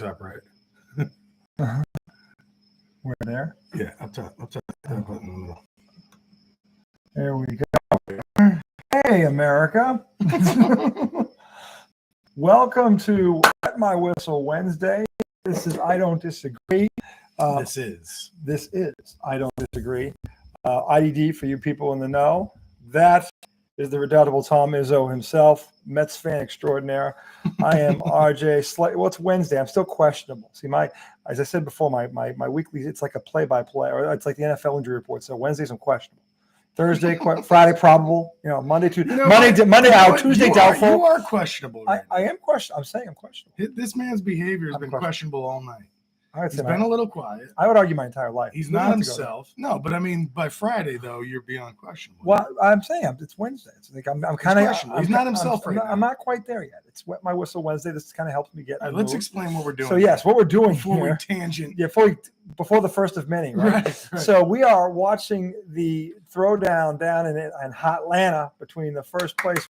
Up right. Uh-huh. We're there. Yeah, up top. That button in the middle. There we go. Hey, America. Welcome to Wet My Whistle Wednesday. This is I Don't Disagree. This is I Don't Disagree. IDD for you people in the know. That is the redoubtable Tom Izzo himself, Mets fan extraordinaire. I am RJ. What's Wednesday? I'm still questionable. See, as I said before, my weekly, it's like a play-by-play, or it's like the NFL injury report. So Wednesdays I'm questionable. Thursday, Friday probable. Monday, Monday out, Tuesday doubtful. You are questionable. Right I am questionable. I'm saying I'm questionable. This man's behavior has been questionable all night. He's been a little quiet. I would argue my entire life. He's not himself. No, but I mean, by Friday though, you're beyond questionable. Well, I'm saying it's Wednesday. It's like I'm kind of. He's not himself right now. I'm not quite there yet. It's Wet My Whistle Wednesday. This kind of helps me get. All right, let's explain what we're doing. So yes, what we're doing before here, we tangent. Yeah, before the first of many, right? Right. So we are watching the throwdown down in Hotlanta between the first place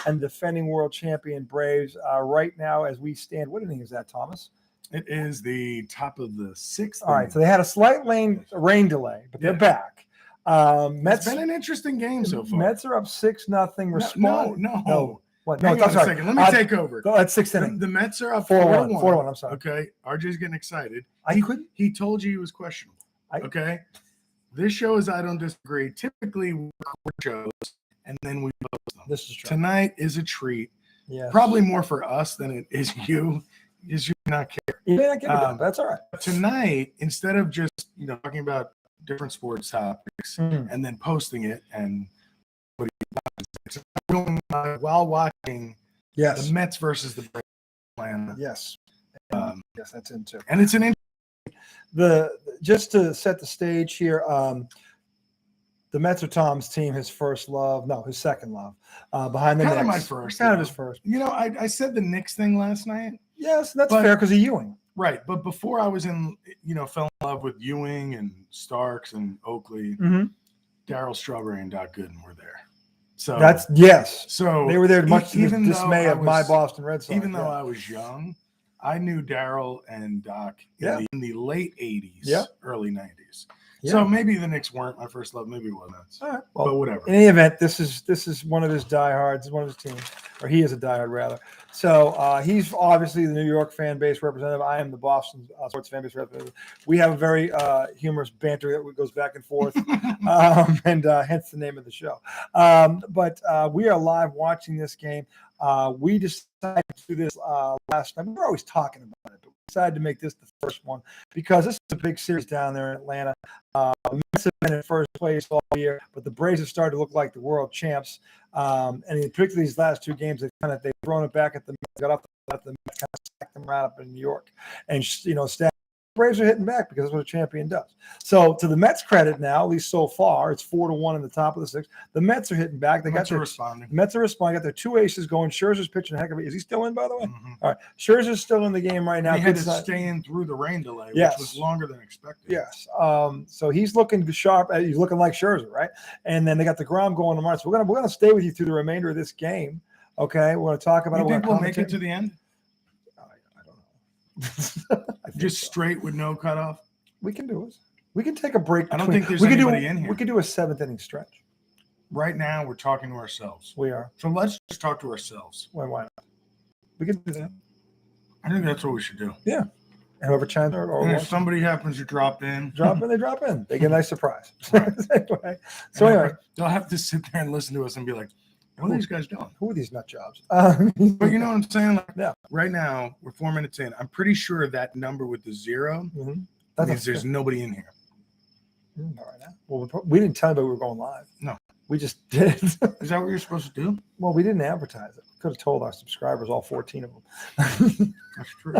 and defending world champion Braves right now as we stand. What inning is that, Thomas? It is the top of the sixth. All right, so they had a slight rain delay, but they're back. Mets. It's been an interesting game so far. Mets are up 6-0. No. What? Hang on a second. Let me take over. That's sixth inning. The Mets are up 4-1. 4-1. I'm sorry. Okay. RJ's getting excited. He told you he was questionable. Okay. This show is I Don't Disagree. Typically, we record shows and then we post them. This is true. Tonight is a treat. Yeah. Probably more for us than it is you. Is you not care? You may not give it that's all right. Tonight, instead of just talking about different sports topics and then posting it and while watching the Mets versus the Braves. Yes. Yes, that's in too. And it's an just to set the stage here. The Mets are Tom's team, his second love. Behind the Knicks. Kind of my first. Kind of his first. I said the Knicks thing last night. Yes, that's fair because of Ewing. Right, but before I was fell in love with Ewing and Starks and Oakley, Darryl Strawberry and Doc Gooden were there. So that's yes. So they were there much to the dismay of my Boston Red Sox. Even though I was young, I knew Darryl and Doc in the late 80s, early 90s. Yeah. So maybe the Knicks weren't my first love. Maybe it wasn't. All right. Well, but whatever. In any event, this is one of his diehards, one of his teams, or he is a diehard rather. So he's obviously the New York fan base representative. I am the Boston sports fan base representative. We have a very humorous banter that goes back and forth, and hence the name of the show. But we are live watching this game. We decided to do this last night. We're always talking about it, but we decided to make this the first one because this is a big series down there in Atlanta. The Mets have been in first place all year, but the Braves have started to look like the world champs. And in particularly these last two games, they've thrown it back at the Mets, got up at the Mets, kind of stacked them right up in New York, and Braves are hitting back because that's what a champion does. So to the Mets' credit now, at least so far, it's 4-1 in the top of the sixth. The Mets are hitting back. The Mets are responding. Got their two aces going. Scherzer's pitching a heck of it. Is he still in, by the way? Mm-hmm. All right. Scherzer's still in the game right now. He had to stay in through the rain delay, which was longer than expected. Yes. So he's looking sharp. He's looking like Scherzer, right? And then they got the Grom going tomorrow. So we're gonna stay with you through the remainder of this game. Okay. We're gonna talk about it. You think we'll make it to the end? Just straight with no cutoff. We can do it. We can take a break. I don't think there's anybody in here. We could do a seventh inning stretch. Right now, we're talking to ourselves. We are. So let's just talk to ourselves. Why not? We can do that. I think that's what we should do. Yeah. And whoever chimes or if somebody happens to drop in. They drop in. They get a nice surprise. Right. Anyway, they'll have to sit there and listen to us and be like, what are these guys doing? Who are these nut jobs? But you know what I'm saying? Yeah. Right now, we're 4 minutes in. I'm pretty sure that number with the 0 means there's nobody in here. All right now. Well, we didn't tell anybody we were going live. No. We just did. Is that what you're supposed to do? Well, we didn't advertise it. We could have told our subscribers, all 14 of them. That's true.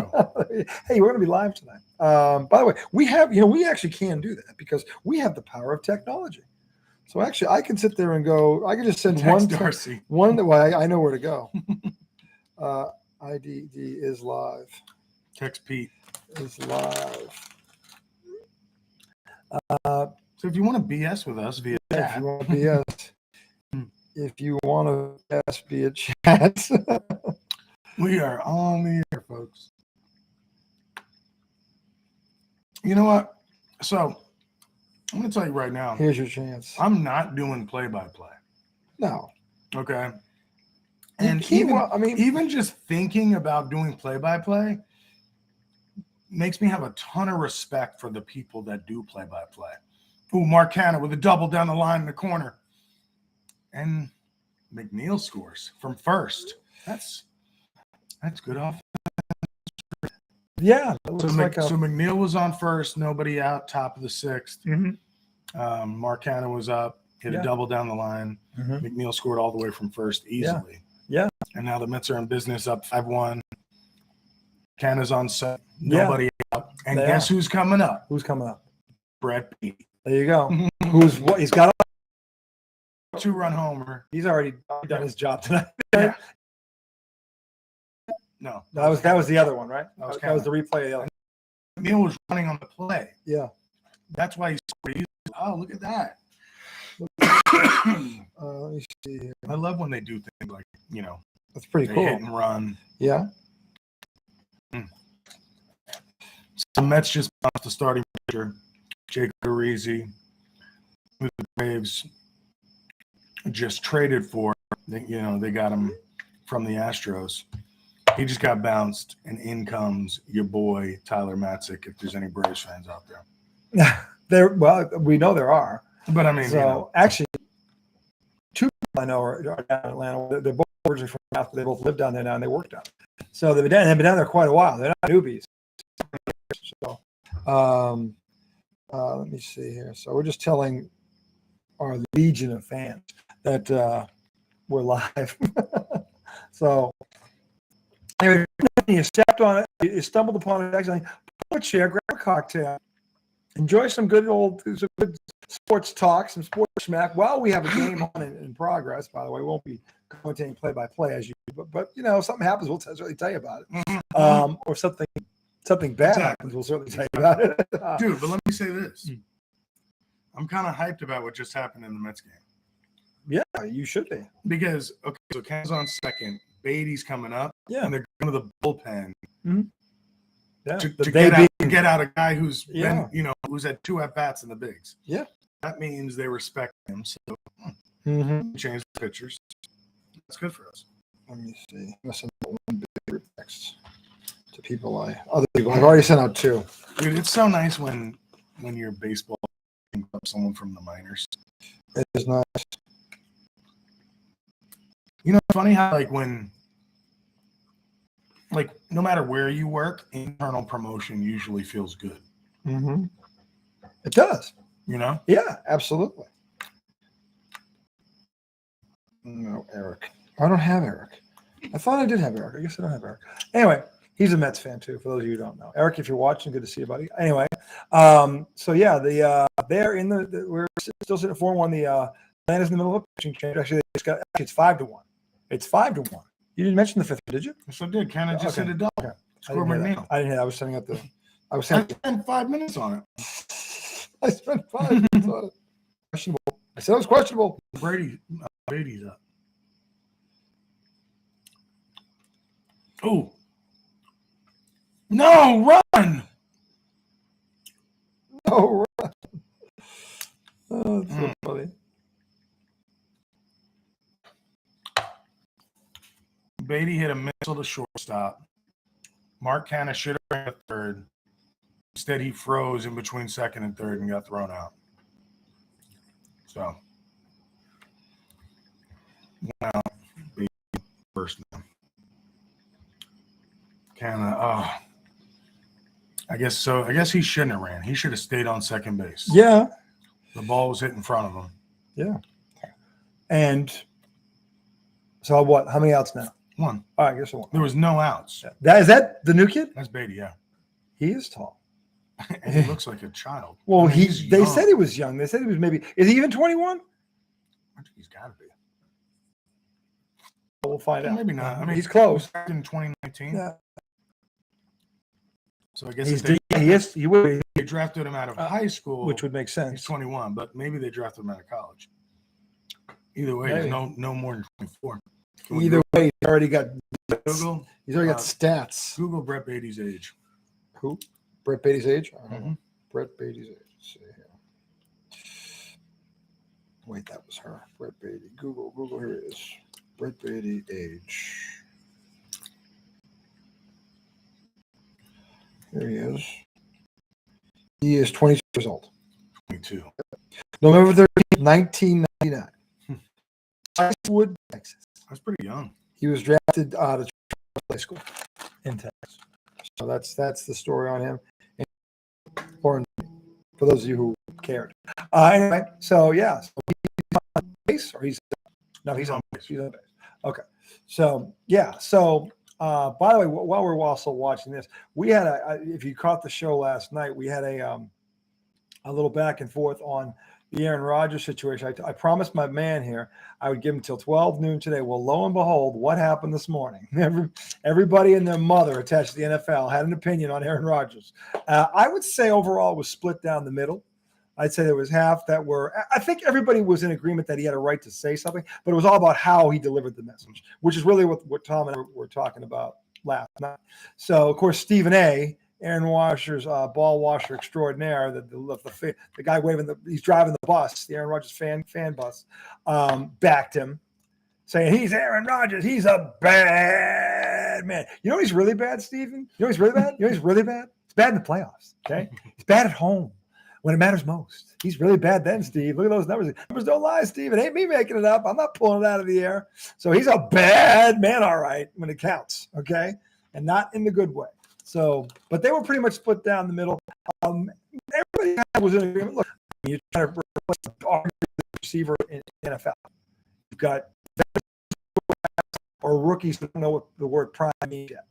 Hey, we're going to be live tonight. By the way, we actually can do that because we have the power of technology. So actually, I can sit there and go. I can just send Darcy. I know where to go. IDD is live. Text Pete is live. So if you want to BS with us via chat, if you want to BS, if you want to BS via chat, we are on the air, folks. You know what? So I'm going to tell you right now. Here's your chance. I'm not doing play-by-play. No. Okay. And even just thinking about doing play-by-play makes me have a ton of respect for the people that do play-by-play. Ooh, Mark Canha with a double down the line in the corner. And McNeil scores from first. That's good off. Yeah. So McNeil was on first, nobody out, top of the 6th. Mark Canha was up, hit a double down the line. McNeil scored all the way from first easily. Yeah. And now the Mets are in business up 5-1. Canha's on set, nobody out. And guess who's coming up? Who's coming up? Brett Beatty. There you go. He's got a 2-run homer. He's already done his job tonight. Yeah. No. That was the other one, right? That was the replay of the other. McNeil was running on the play. Yeah. That's why he scored. Oh, look at that. Let me see here. I love when they do things like, that's pretty cool. Hit and run. Yeah. So the Mets just bounced the starting pitcher, Jake Odorizzi, who the Braves just traded for. They got him from the Astros. He just got bounced, and in comes your boy Tyler Matzik. If there's any Braves fans out there, we know there are. But I mean, actually, 2 people I know are down in Atlanta. They're both originally from South. They both live down there now, and they work down there. So they've been down there quite a while. They're not newbies. So, let me see here. So we're just telling our legion of fans that we're live. So anyway, you stepped on it, you stumbled upon it accidentally. Pull a chair, grab a cocktail, enjoy some good sports talk, some sports smack while we have a game on in progress. By the way, we won't be commentating play-by-play as you, but something happens, we'll certainly tell you about it. Or something bad happens, we'll certainly tell you about it. Dude, but let me say this. I'm kind of hyped about what just happened in the Mets game. Yeah, you should be. Because, so Ken's on second, Beatty's coming up, and they're going to the bullpen to get out a guy who's been, who's had 2 at-bats in the bigs. Yeah. That means they respect him, so change the pitchers. That's good for us. Let me see. I'm send out one big text to other people. I've already sent out 2. Dude, it's so nice when you're baseball up someone from the minors. It is nice. It's funny how no matter where you work, internal promotion usually feels good. It does. Yeah, absolutely. No, Eric. I don't have Eric. I thought I did have Eric. I guess I don't have Eric. Anyway, he's a Mets fan too, for those of you who don't know. Eric, if you're watching, good to see you, buddy. Anyway, they're in we're still sitting at 4-1. The Atlanta's in the middle of a pitching change. Actually, it's 5-1. It's 5-1. You didn't mention the 5th, did you? Yes, I did. Canha just hit a double. Okay. Score McNeil. I didn't hear that. I was sending out I spent 5 minutes on it. I spent 5 minutes on it. Questionable. I said it was questionable. Brady's up. Oh. No, run! No, run. Oh, that's so funny. Beatty hit a missile to shortstop. Mark Canha should have ran a third. Instead, he froze in between second and third and got thrown out. So, now, Beatty first now. Canha, I guess he shouldn't have ran. He should have stayed on second base. Yeah. The ball was hit in front of him. Yeah. And so what? How many outs now? 1. All right, I guess one. There was no outs. Is that the new kid? That's Beatty, yeah. He is tall. And he looks like a child. Well, they said he was young. They said he was is he even 21? I think he's got to be. We'll find out. Maybe not. I mean, he's close. In 2019. Yeah. So I guess he would. They drafted him out of high school, which would make sense. He's 21, but maybe they drafted him out of college. Either way, he's no more than 24. Either way, he's already got Google. He's already got stats. Google Brett Beatty's age. Who? Brett Beatty's age? Mm-hmm. Brett Beatty's age. Let's see here. Wait, that was her. Brett Beatty. Google, here it is. Brett Beatty age. Here he is. He is 22 years old. 22. November 13th, 1999. Icewood, Texas. That's pretty young. He was drafted out of high school in Texas. So that's the story on him. Or for those of you who cared. Anyway, so yeah, so he's on base, or he's on base. He's on base. Okay. So yeah. So by the way, while we're also watching this, we had if you caught the show last night, we had a little back and forth on the Aaron Rodgers situation. I promised my man here I would give him till 12 noon today. Well, lo and behold, what happened this morning? Everybody and their mother attached to the NFL had an opinion on Aaron Rodgers. I would say overall it was split down the middle. I'd say there was half that were, I think everybody was in agreement that he had a right to say something, but it was all about how he delivered the message, which is really what Tom and I were talking about last night. So, of course, Stephen A., Aaron Washer's ball washer extraordinaire, the guy he's driving the bus, the Aaron Rodgers fan bus, backed him, saying he's Aaron Rodgers, he's a bad man. You know he's really bad, Stephen? You know he's really bad? He's bad in the playoffs, okay? He's bad at home when it matters most. He's really bad then, Steve. Look at those numbers. Numbers don't lie, Steve. It ain't me making it up. I'm not pulling it out of the air. So he's a bad man, all right, when it counts, okay? And not in the good way. So, but they were pretty much split down the middle. Everybody was in agreement. Look, you're trying to replace the receiver in NFL. You've got or rookies that don't know what the word prime means yet.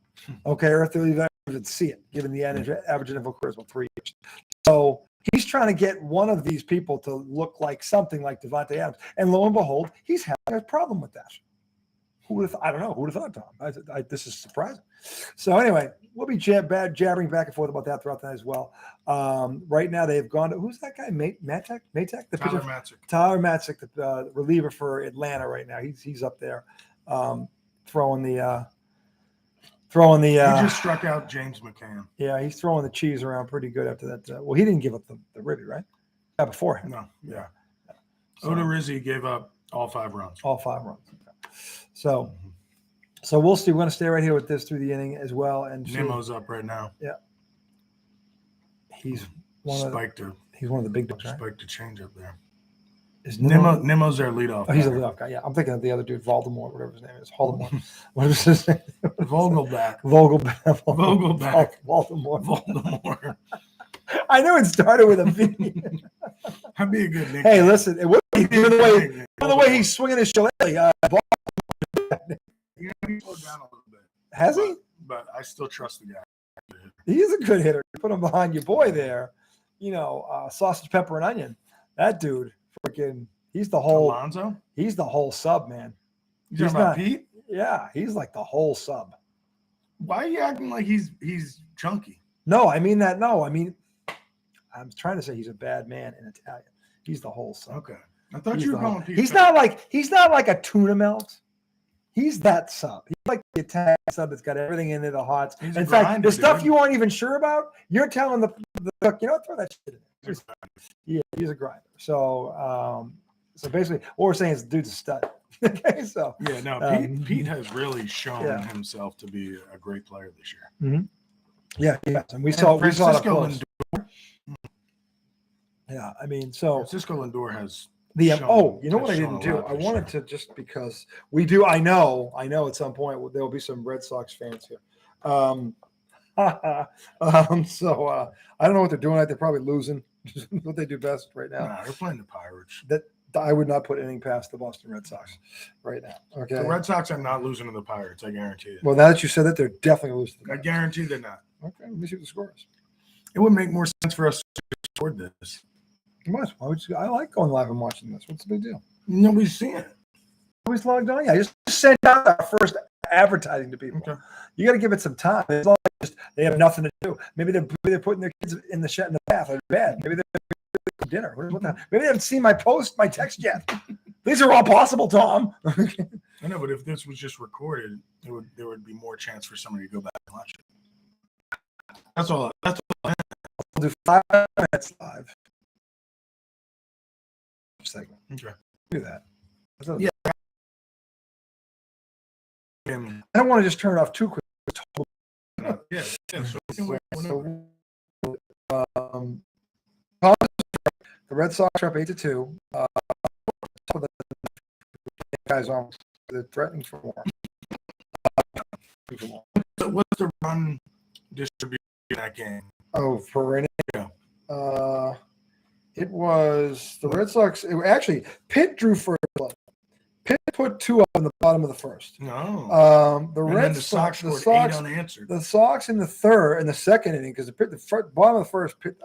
Okay, or if they even see it, given the average NFL career is about 3 years. So he's trying to get one of these people to look like something like Devontae Adams. And lo and behold, he's having a problem with that. I don't know. Who would have thought, Tom? This is surprising. So anyway, we'll be jabbering back and forth about that throughout the night as well. Right now, they've gone to, who's that guy? Matek? Tyler Matzik. Tyler Matzik, the reliever for Atlanta right now. He's up there throwing the. He just struck out James McCann. Yeah, he's throwing the cheese around pretty good after that. Well, he didn't give up the ribby, right? Yeah, before him. No, yeah. Odorizzi gave up all 5 runs. All 5 runs. So we'll see. We're going to stay right here with this through the inning as well. And Nemo's up right now. Yeah. He's one of the big dogs, right? Spiked a change up there. Is Nemo's their leadoff. Oh, he's a leadoff guy. Yeah, I'm thinking of the other dude, Voldemort, whatever his name is. Voldemort. What was his name? Vogelback. Voldemort. I knew it started with a V. That'd be a good nickname. Hey, listen, it would be the way he's swinging his shillelagh. He slowed down a little bit. Has he? But I still trust the guy. He is a good hitter. You put him behind your boy there, sausage, pepper, and onion. That dude, freaking, he's the whole Alonzo? He's the whole sub, man. You talking about Pete? Yeah, he's like the whole sub. Why are you acting like he's chunky? No, I mean that. No, I mean, I'm trying to say he's a bad man in Italian. He's the whole sub. Okay. I thought you were calling Pete. He's not like a tuna melt. He's that sub. He's like the Italian sub that's got everything in it, the hots. In fact, the stuff you aren't even sure about, you're telling the cook, throw that shit in. Yeah, he's a grinder. So basically, what we're saying is the dude's a stud. Okay, so yeah, no, Pete has really shown himself to be a great player this year. Mm-hmm. Yeah, and we saw it up close. Yeah, I mean, so Francisco Lindor has. You know what I didn't do? I wanted to, just because we do. I know at some point there will be some Red Sox fans here. So I don't know what they're doing. They're probably losing. What they do best right now. Nah, they're playing the Pirates. That I would not put anything past the Boston Red Sox right now. Okay, the Red Sox are not losing to the Pirates. I guarantee you. Well, now that you said that, they're definitely losing. I guarantee they're not. Okay, let me see what the score is. It would make more sense for us to record this. I like going live and watching this. What's the big deal? Nobody's seeing it. Nobody's logged on. Yeah, just send out our first advertising to people. Okay. You got to give it some time. It's not like they have nothing to do. Maybe they're putting their kids in the bath or bed. Maybe they're dinner. Maybe they haven't seen my text yet. These are all possible, Tom. I know, but if this was just recorded, there would be more chance for somebody to go back and watch it. That's all. do 5 minutes live segment. Okay. Do that. Yeah. I don't want to just turn it off too quick. Yeah. The Red Sox are up 8-2. The guys on they're threatening for more. What's the run distribution in that game? Oh, for right now? It was the Red Sox. Actually, Pitt drew first blood. Pitt put 2 up in the bottom of the first. No. The Red Sox scored scored 8 unanswered. The Sox in the second inning, because the bottom of the first, Pitt.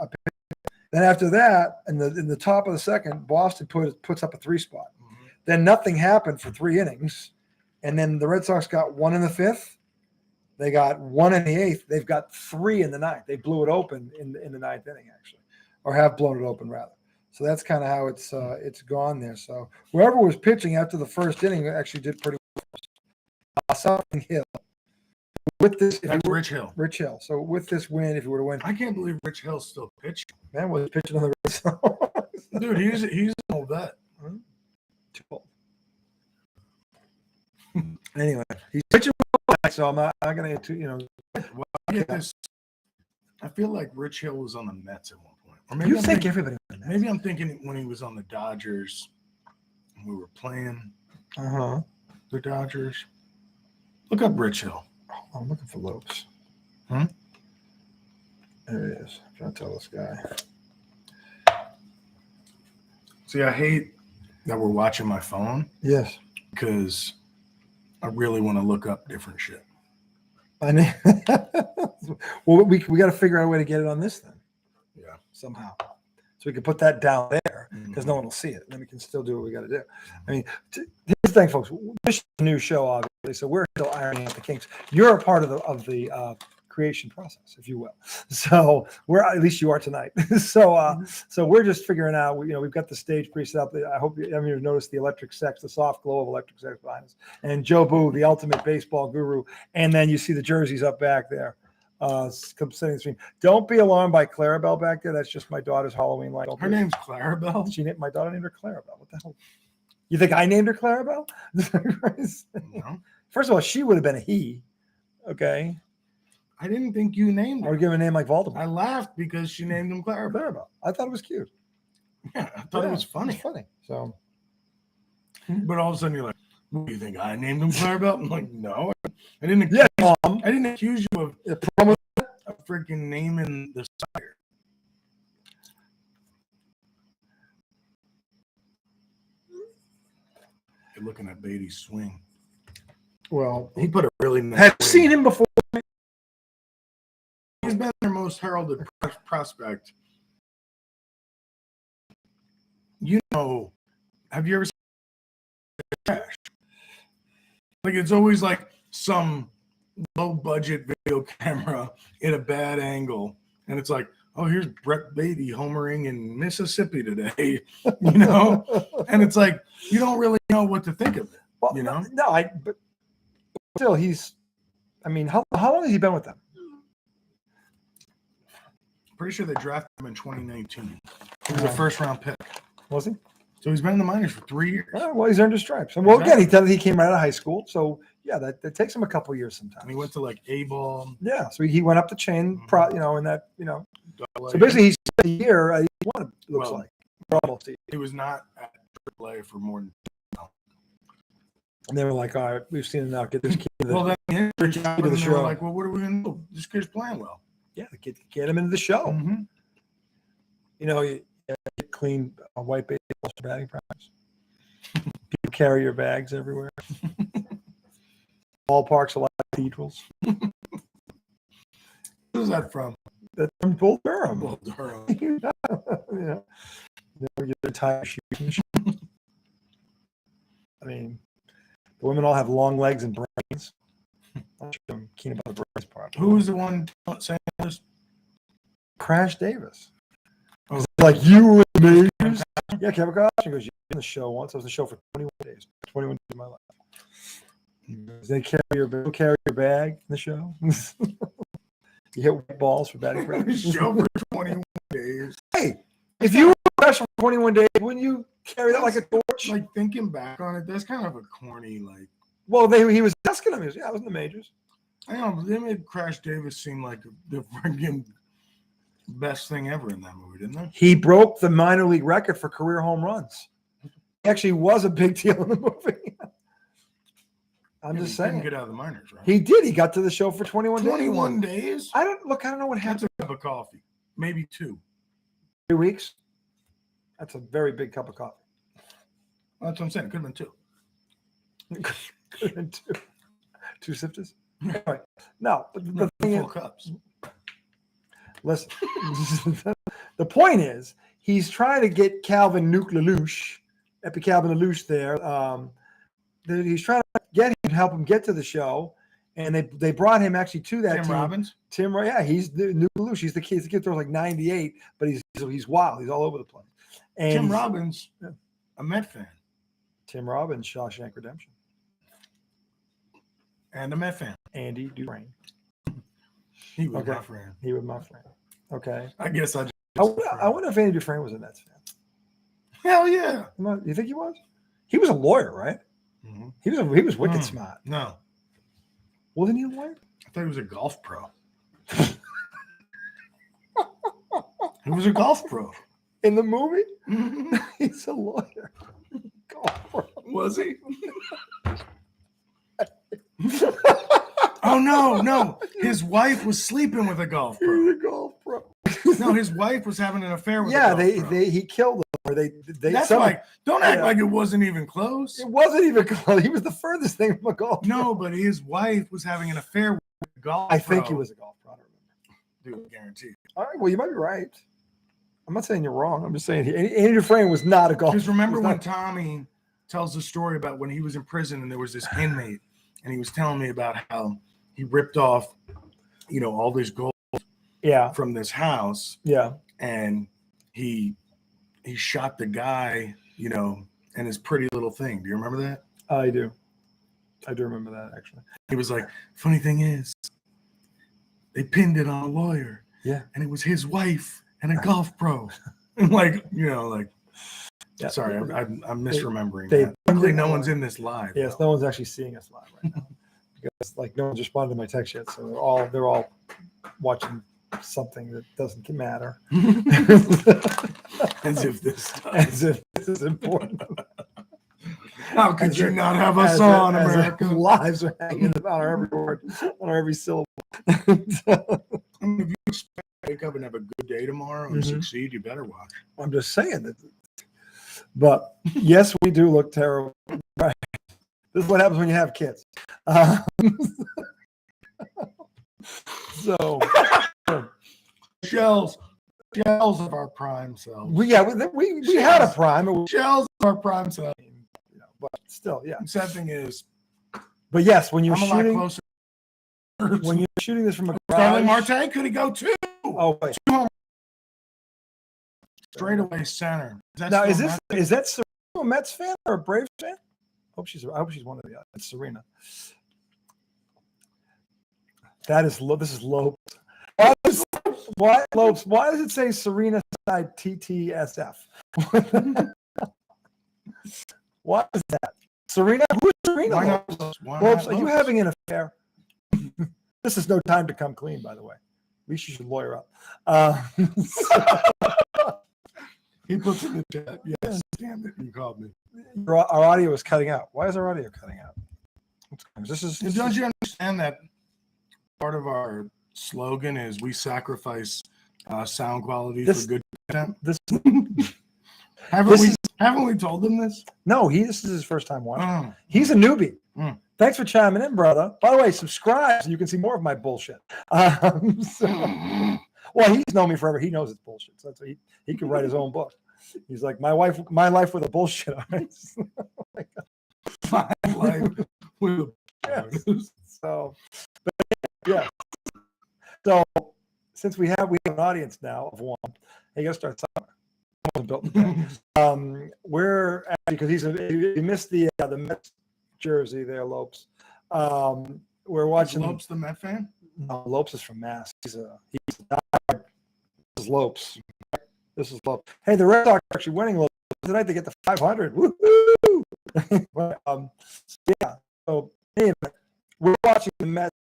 Then after that, in the top of the second, Boston puts up a 3 spot. Mm-hmm. Then nothing happened for 3 innings, and then the Red Sox got 1 in the 5th. They got 1 in the 8th. They've got 3 in the 9th. They blew it open in the 9th inning, actually, or have blown it open rather. So that's kind of how it's gone there. So whoever was pitching after the first inning actually did pretty well. Something Hill. With this, Rich Hill. Rich Hill. So with this win, if you were to win, I can't believe Rich Hill's still pitching. Man was pitching on the Red Sox. Dude, he's an old vet. Too old. Anyway, he's pitching well, so I'm not going to get too, Well, I get this. I feel like Rich Hill was on the Mets at one point. Or maybe everybody was on the Mets. Maybe I'm thinking when he was on the Dodgers and we were playing the Dodgers. Look up Rich Hill. I'm looking for Lopes. There it is. I'm trying to tell this guy. See, I hate that we're watching my phone. Yes. Because I really want to look up different shit. I know. Well, we got to figure out a way to get it on this then. Yeah. Somehow. So we can put that down there because no one will see it. Then we can still do what we got to do. I mean, here's the thing, folks. This is a new show, obviously, so we're still ironing out the kinks. You're a part of the creation process, if you will. So at least you are tonight. So we're just figuring out. We've got the stage preset up. I hope you've noticed the electric sex, the soft glow of electric sex behind us, and Joe Boo, the ultimate baseball guru, and then you see the jerseys up back there. Setting the screen. Don't be alarmed by Clarabelle back there. That's just my daughter's Halloween light. Her name's Clarabelle. My daughter named her Clarabelle. What the hell? You think I named her Clarabelle? No. First of all, she would have been a he. Okay. I didn't think you named her. Or give her a name like Voldemort. I laughed because she named him Clarabelle. I thought it was cute. Yeah, I thought it was funny. It's funny. So, but all of a sudden you're like, "What do you think? I named him Clarabelle?" I'm like, "No, I didn't." Mom. I didn't accuse you of freaking naming the sire. You're looking at Beatty swing. Well, he put a really nice. Have seen him before. He's been their most heralded prospect. Have you ever seen Crash? Like, it's always like some low budget video camera in a bad angle, and it's like, oh, here's Brett Beatty homering in Mississippi today, and it's like you don't really know what to think of it. Well, but still, how long has he been with them? Pretty sure they drafted him in 2019. He was a first-round pick. Was he? So he's been in the minors for 3 years. Oh, well, he's earned his stripes. And well, again, he came out of high school, so yeah, that takes him a couple of years sometimes. And he went to like A-ball. Yeah, so he went up the chain, in that. So basically, he's a year. He won. It looks like almost. He was not at AAA for more than. And they were like, "All right, we've seen him now. Get this kid to the, then the to the show." Like, well, what are we going to do? This kid's playing well. Yeah, get him into the show. Mm-hmm. You clean white baseball for batting practice. People carry your bags everywhere. Ballparks are like cathedrals. Where's that from? That's from Bull Durham. Bull Durham. Never get a tire shoes. I mean, the women all have long legs and brains. I'm keen about the brains part. Who was the one saying this? Crash Davis. Oh, like you and me. Yeah, Kevin Costner goes, "You in the show once. I was in the show for 21 days. 21 days of my life." They carry your bag in the show. You hit white balls for batting practice. Show for 21 days. Hey, if you were professional for 21 days, wouldn't you carry that like a torch? Like thinking back on it, that's kind of a corny, like. Well, he was asking him. He was, yeah, I was in the majors. I know, but they made Crash Davis seem like the freaking best thing ever in that movie, didn't they? He broke the minor league record for career home runs. He actually was a big deal in the movie. I'm just saying. He didn't get out of the minors, right? He did. He got to the show for 21 days. 21 days? I don't know what That's happened. a cup of coffee. Maybe 2. 3 weeks. That's a very big cup of coffee. That's what I'm saying. It could have been 2. Could have been 2. 2 sifters. Right. No, but the thing is, full cups. listen. The point is, he's trying to get Calvin Lelouch, Epi Calvin Lelouch there. He's trying to get him, help him get to the show, and they brought him actually to that Tim team. Robbins? Yeah, he's the new Lelouch. He's the kid. The kid throws like 98, but he's wild. He's all over the place. And Tim Robbins, a Met fan. Tim Robbins, Shawshank Redemption. And a Met fan. Andy Dufresne. He was Okay. my friend. He was my friend. Okay. I guess I wonder if Andy Dufresne was a Nets fan. Hell yeah. You think he was? He was a lawyer, right? Mm-hmm. He was wicked smart. No. Wasn't he a lawyer? I thought he was a golf pro. He was a golf pro. In the movie? Mm-hmm. He's a lawyer. Was he? Oh no! His wife was sleeping with a golf He pro. was a golf pro. No, his wife was having an affair with. Yeah, a golf pro. he killed him. Or they That's like, don't act like it wasn't even close. It wasn't even close. He was the furthest thing from a golf. No, but his wife was having an affair with a golf. I think pro. he was a golf pro. I don't remember. Dude, guaranteed. All right. Well, you might be right. I'm not saying you're wrong. I'm just saying Andy Dufresne was not a golf. Because remember was when not- Tommy tells the story about when he was in prison and there was this inmate, and he was telling me about how he ripped off, all this gold Yeah. from this house, Yeah. and he shot the guy, and his pretty little thing. Do you remember that? I do. I do remember that actually. He was like, funny thing is, they pinned it on a lawyer. Yeah. And it was his wife and a golf pro. And Yeah. sorry, I'm misremembering They- that. Luckily, no one's in this live. Yes, though. no one's actually seeing us live right now because no one's responded to my text yet. So they're all watching something that doesn't matter. As if this As if this is important. How could As you if- not have us as on, if America? lives are hanging on our every word, on our every syllable. I mean, if you expect to wake up and have a good day tomorrow and Mhm. succeed, you better watch. I'm just saying that. But yes, we do look terrible. Right. This is what happens when you have kids. So Shells of our prime selves. we had a prime, Shells of our prime selves. but still, yeah. The sad thing is, But yes, when you're I'm a lot shooting, closer. when you're shooting this from a Starling garage, Marte could he go 2? oh wait, Straight away center. now still is that Serena a Mets fan or a Braves fan? I hope she's one of the other. It's Serena. This is Lopes. Why Lopes? Why does it say Serena side TTSF? Why is that? Serena? Who is Serena? Why Lopes? not? Why Lopes, not are you Lopes? having an affair? This is no time to come clean, by the way. At least you should lawyer up. He puts in the chat. Yes, damn it, you called me. Our audio is cutting out. Why is our audio cutting out? And don't you understand that part of our slogan is we sacrifice sound quality for good content? Haven't we told them this? No, this is his first time watching. Oh. He's a newbie. Mm. Thanks for chiming in, brother. By the way, subscribe so you can see more of my bullshit. Well, he's known me forever. He knows it's bullshit. So that's what he could write his own book. He's like, my life with a bullshit. My life with a Yes. So, but yeah. So since we have an audience now of one, you got to start somewhere. Built we're because he missed the Mets jersey there, Lopes. We're watching. Lopes the Met fan? No, Lopes is from Mass. He's Lopes. This is low. Hey, the Red Sox are actually winning a little tonight. They get to 500. Woo-hoo! But, yeah. So anyway, we're watching the Mets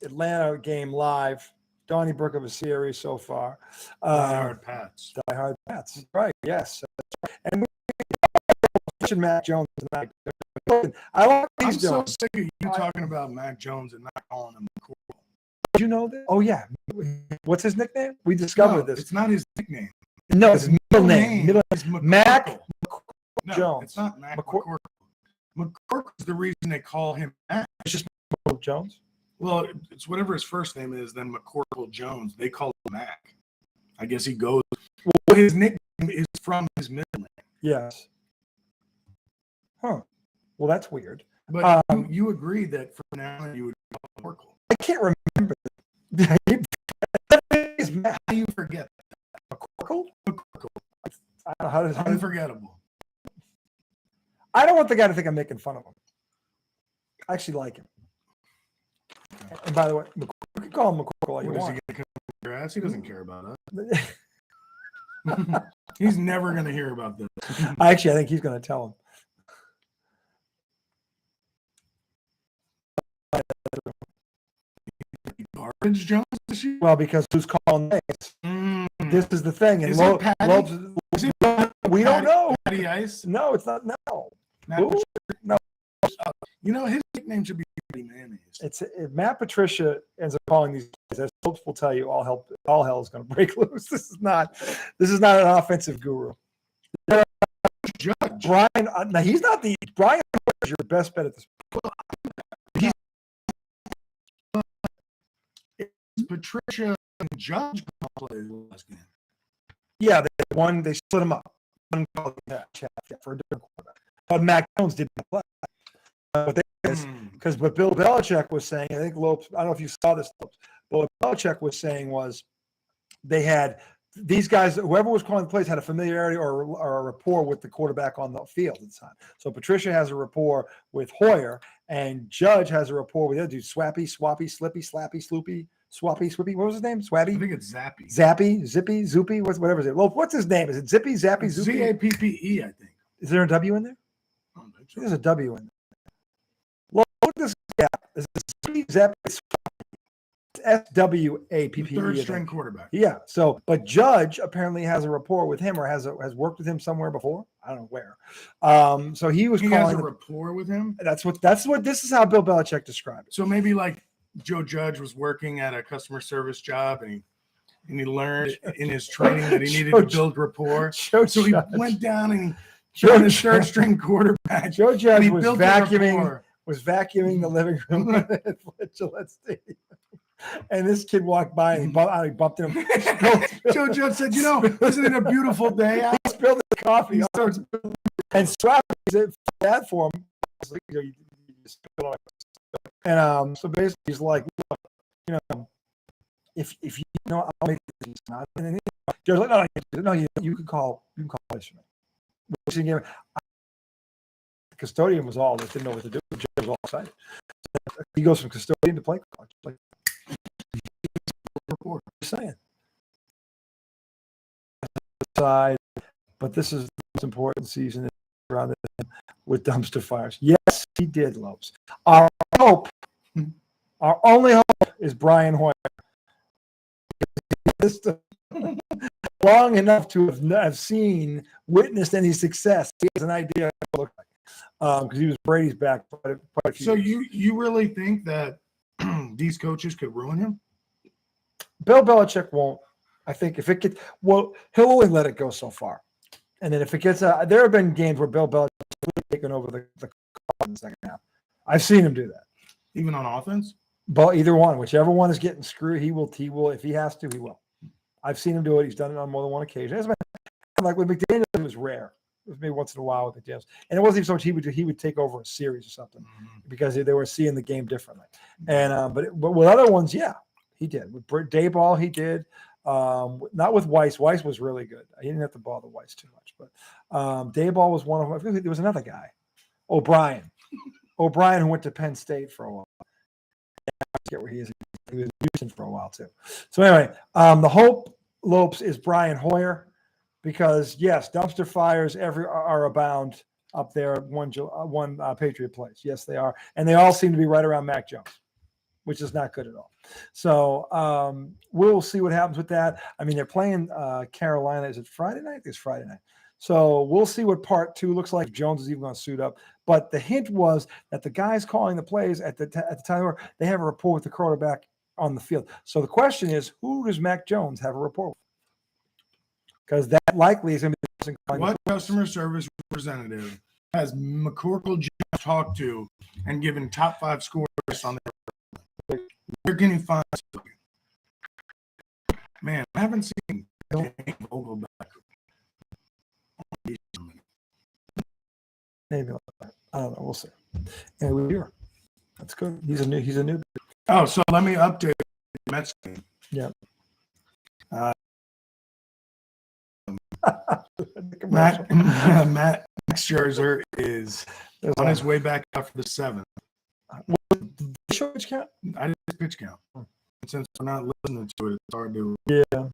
Atlanta game live. Donnybrook of a series so far. Die-hard Pats. Die-hard Pats. Right. Yes. And we mentioned Mac Jones tonight. I like what he's doing. I'm so sick of you talking about Mac Jones and not calling him McCorkle. Did you know that? Oh yeah. What's his nickname? We discovered this. It's not his nickname. No, it's his middle name. Mac Jones. It's not Mac McCorkle. McCorkle is the reason they call him Mac. It's just Jones. Well, it's whatever his first name is, then McCorkle Jones. They call him Mac. I guess he goes. Well, his nickname is from his middle name. Yes. Huh. Well, that's weird. But you agreed that from now on you would call him McCorkle. I can't remember. How do you forget that? McCorkle? McCorkle. I don't know how to. Unforgettable. I don't want the guy to think I'm making fun of him. I actually like him. And by the way, you can call him McCorkle all you want. Is he going to come your ass? He doesn't care about us. He's never going to hear about this. I think he's going to tell him. Garbage Jones this year? Well, because who's calling names? This is the thing. And we don't know. Patty Ice? No, it's not. No. No. You know, his nickname should be Mayonnaise. It's if Matt Patricia ends up calling these guys, as folks will tell you, all hell is going to break loose. This is not an offensive guru. Judge Brian. Now he's not the Brian is your best bet at this point. Patricia and Judge played last game. Yeah, they split him up. One called for a different quarterback. But Mac Jones didn't play. Because what Bill Belichick was saying, I think Lopes, I don't know if you saw this, Lopes, but what Belichick was saying was they had these guys, whoever was calling the plays had a familiarity or a rapport with the quarterback on the field at the time. So Patricia has a rapport with Hoyer, and Judge has a rapport with the other dude, Swappy, Slippy, Slappy, Sloopy, Swappy, Swippy. What was his name? Swabby? I think it's Zappy. Zippy, Zoopy, whatever his name. Well, what's his name? Is it Zippy, Zappy, Zoopy? Zappe, I think. Is there a W in there? I don't think so. There's a W in there. Well, look at this gap. This is Zippy, Zappy, SWAPPE. Third string quarterback. Yeah. So, but Judge apparently has a rapport with him or has worked with him somewhere before. I don't know where. So he was calling has a rapport with him. This is how Bill Belichick described it. So maybe like Joe Judge was working at a customer service job and he learned in his training that he needed to build rapport. So he went down and he joined his third string quarterback. Joe Judge was vacuuming the living room at Gillette Stadium. And this kid walked by and he bumped him. Joe Judge said, isn't it a beautiful day? He spilled the coffee. And Swap is bad for him. And so basically he's like, look, if you know, I'll make this not. And Joe's like, no, you can call this for me. The custodian was all that didn't know what to do. Joe was all excited. So he goes from custodian to play coach. Like, saying. Side, but this is the most important season around with dumpster fires. Yes, he did, Lopes. Our only hope is Brian Hoyer. Long enough to have witnessed any success. He has an idea what it looked like because he was Brady's back quite a few years. you really think that these coaches could ruin him? Bill Belichick won't. I think if it gets he'll only let it go so far, and then if it gets there have been games where Bill Belichick has really taken over the in the second half. I've seen him do that, even on offense. But either one, whichever one is getting screwed, he will. If he has to, he will. I've seen him do it. He's done it on more than one occasion. Like with McDaniels, it was rare. It was maybe once in a while with McDaniels, and it wasn't even so much he would take over a series or something because they were seeing the game differently. And but with other ones, yeah. He did. With Dayball, he did. Not with Weiss. Weiss was really good. He didn't have to bother Weiss too much. But Dayball was one of them. There was another guy. O'Brien, who went to Penn State for a while. I forget where he is. He was in Houston for a while, too. So anyway, the hope, Lopes, is Brian Hoyer, because yes, dumpster fires are abound up there at one Patriot Place. Yes, they are, and they all seem to be right around Mac Jones, which is not good at all. So we'll see what happens with that. I mean, they're playing Carolina. Is it Friday night? It's Friday night. So we'll see what part 2 looks like. If Jones is even going to suit up. But the hint was that the guys calling the plays at the time, they have a rapport with the quarterback on the field. So the question is, who does Mac Jones have a rapport with? Because that likely is going to be the person calling what customer service representative has McCorkle just talked to and given top 5 scores on their? Where can you find something? Man, I haven't seen Vogelback. Maybe I don't know. We'll see. And we're here. That's good. He's a new. Oh, so let me update the Mets game. Yeah. Matt Scherzer is on his way back after the 7th. Show pitch count? I did pitch count. Since we're not listening to it, it's hard to. Yeah.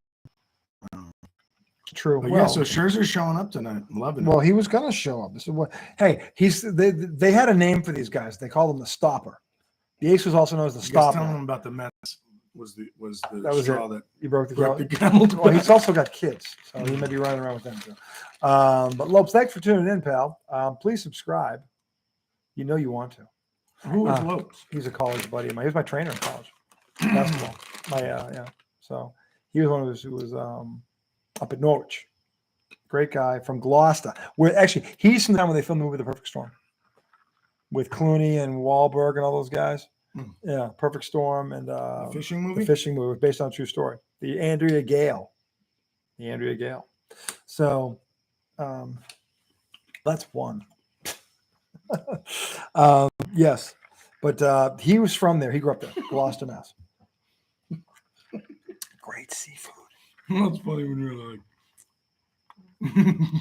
True. But yeah, so Scherzer's showing up tonight. I'm loving it. Well, he was going to show up. This is what. Hey, they had a name for these guys. They called him the Stopper. The ace was also known as the Stopper. Telling him about the Mets was the straw that he broke the camel. Well, he's also got kids, so he may be running around with them too. But Lopes, thanks for tuning in, pal. Please subscribe. You know you want to. Who is Lopes? He's a college buddy of mine. He was my trainer in college basketball. Yeah. So he was one of those who was up at Norwich. Great guy from Gloucester. Where actually he's from the time when they filmed the movie The Perfect Storm with Clooney and Wahlberg and all those guys. Yeah, Perfect Storm and the fishing movie. The fishing movie was based on a true story. The Andrea Gale. So that's one. Yes, but he was from there. He grew up there, Gloucester, Mass. Great seafood. That's funny when you're like,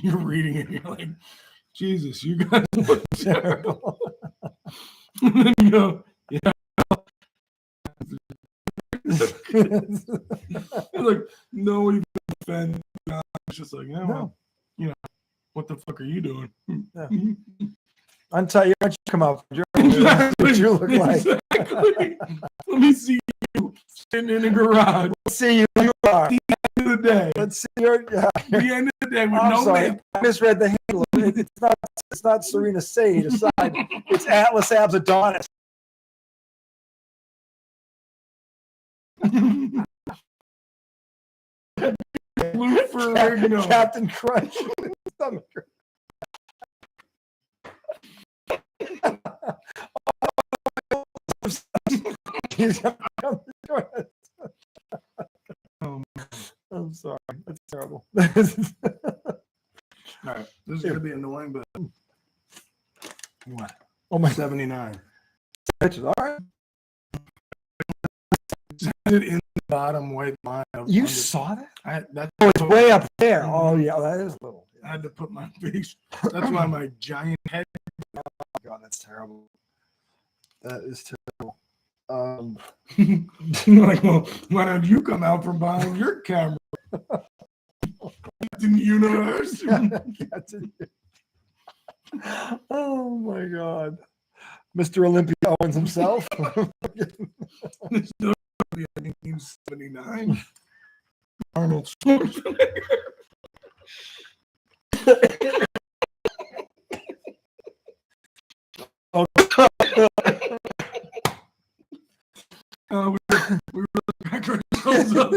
you're reading it, and you're like, Jesus, you guys look terrible. And then you go, yeah. Like, no, you offend. It's just like, yeah, well, you know, what the fuck are you doing? Yeah. Until you come out, what you look like. Exactly. Let me see you sitting in the garage. Let's see you are. At the end of the day. Let's see your. Yeah. At the end of the day, with I'm no sorry. makeup. I misread the handle. It's not Serena Sade aside. It's Atlas Abs-Adonis. Blue Ferrigno. Captain Crunch. I'm sorry. That's terrible. All right. This is going to be annoying, but what? Oh my 79. All right. It in the bottom white line. You saw that? That's it's way up there. Oh yeah, that is little. I had to put my face. That's why my giant head. Oh God, that's terrible. That is terrible. Like, well, why don't you come out from behind your camera? Captain Universe. Oh my God, Mr. Olympia Owens himself. This is 1979. Arnold Schwarzenegger. We back ourselves up.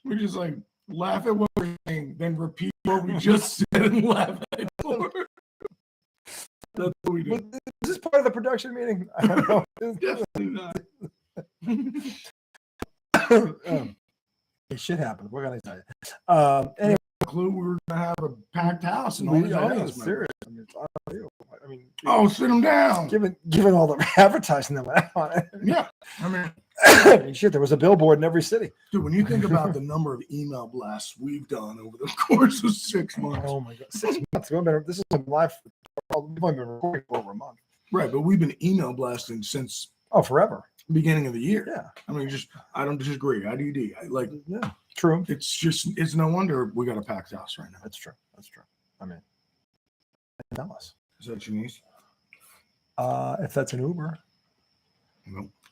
We just like laugh at what we're saying, then repeat what we just said and laugh at it more. That's what we do. Is this part of the production meeting? I don't know. Definitely not. It should happen. What can I tell you? Anyway, clue we were gonna have a packed house and all these audience members. serious. I mean, it's unreal. I mean, sit them down. Given all the advertising that went on it. Yeah, I mean, shit, there was a billboard in every city. Dude, when you think about the number of email blasts we've done over the course of 6 months. Oh my God, 6 months. This is live. We've only been recording for over a month. Right, but we've been email blasting since. Oh, forever. beginning of the year. Yeah. I mean, I don't disagree. IDD. Yeah, true. It's no wonder we got a packed house right now. That's true. I mean, tell us. Is that your niece? If that's an Uber.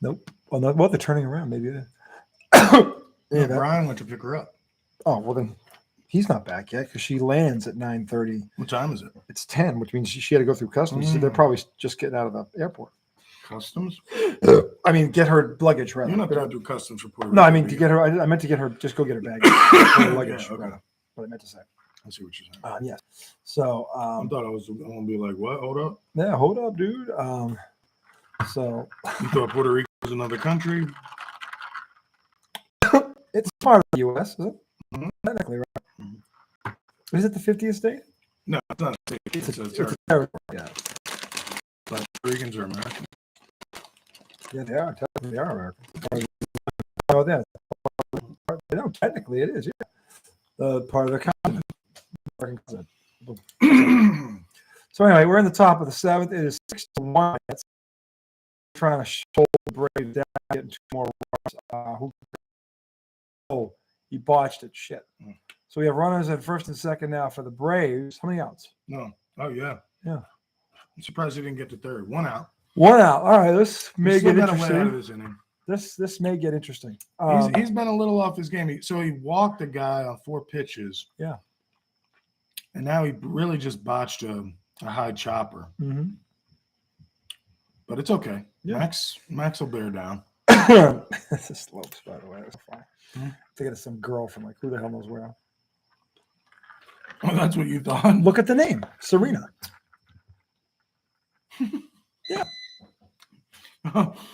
Nope. Well, no, they're turning around. Maybe. Brian went to pick her up. Oh, well then he's not back yet because she lands at 9:30. What time is it? It's 10, which means she had to go through customs. So they're probably just getting out of the airport. Customs? I mean, get her luggage, rather. You're not going to do customs for Puerto Rico. No, I mean, to get her, I meant to get her, just go get her bag. Her luggage, Yeah, okay. rather. What I meant to say. I see what you're saying. Yes. So, I thought I was going to be like, what? Hold up. yeah, hold up, dude. So You thought Puerto Rico was another country? it's part of the U.S., is it? Mhm. Technically, right? Is it the 50th state? No, it's not. It's a territory. territory. Yeah. But Puerto Ricans are American. Yeah, they are. Technically, they are American. Oh, yeah. No, technically, it is. Yeah, the part of the continent. American continent. So anyway, we're in the top of the 7th. It is 6-1. It's trying to hold the Braves down, getting 2 more runs. Oh, he botched it. Shit. So we have runners at first and second now for the Braves. How many outs? No. Oh, yeah. Yeah. I'm surprised he didn't get to third. 1 out. 1 out. All right, this may He's still get got a win out of interesting. this inning. This may get interesting. He's been a little off his game. So he walked a guy on 4 pitches. Yeah. And now he really just botched a high chopper. Mm-hmm. But it's okay. Yeah. Max will bear down. This is Slopes, by the way. That's fine. Hmm? I think it's some girl from who the hell knows where. Oh, that's what you thought? Look at the name, Serena. Yeah.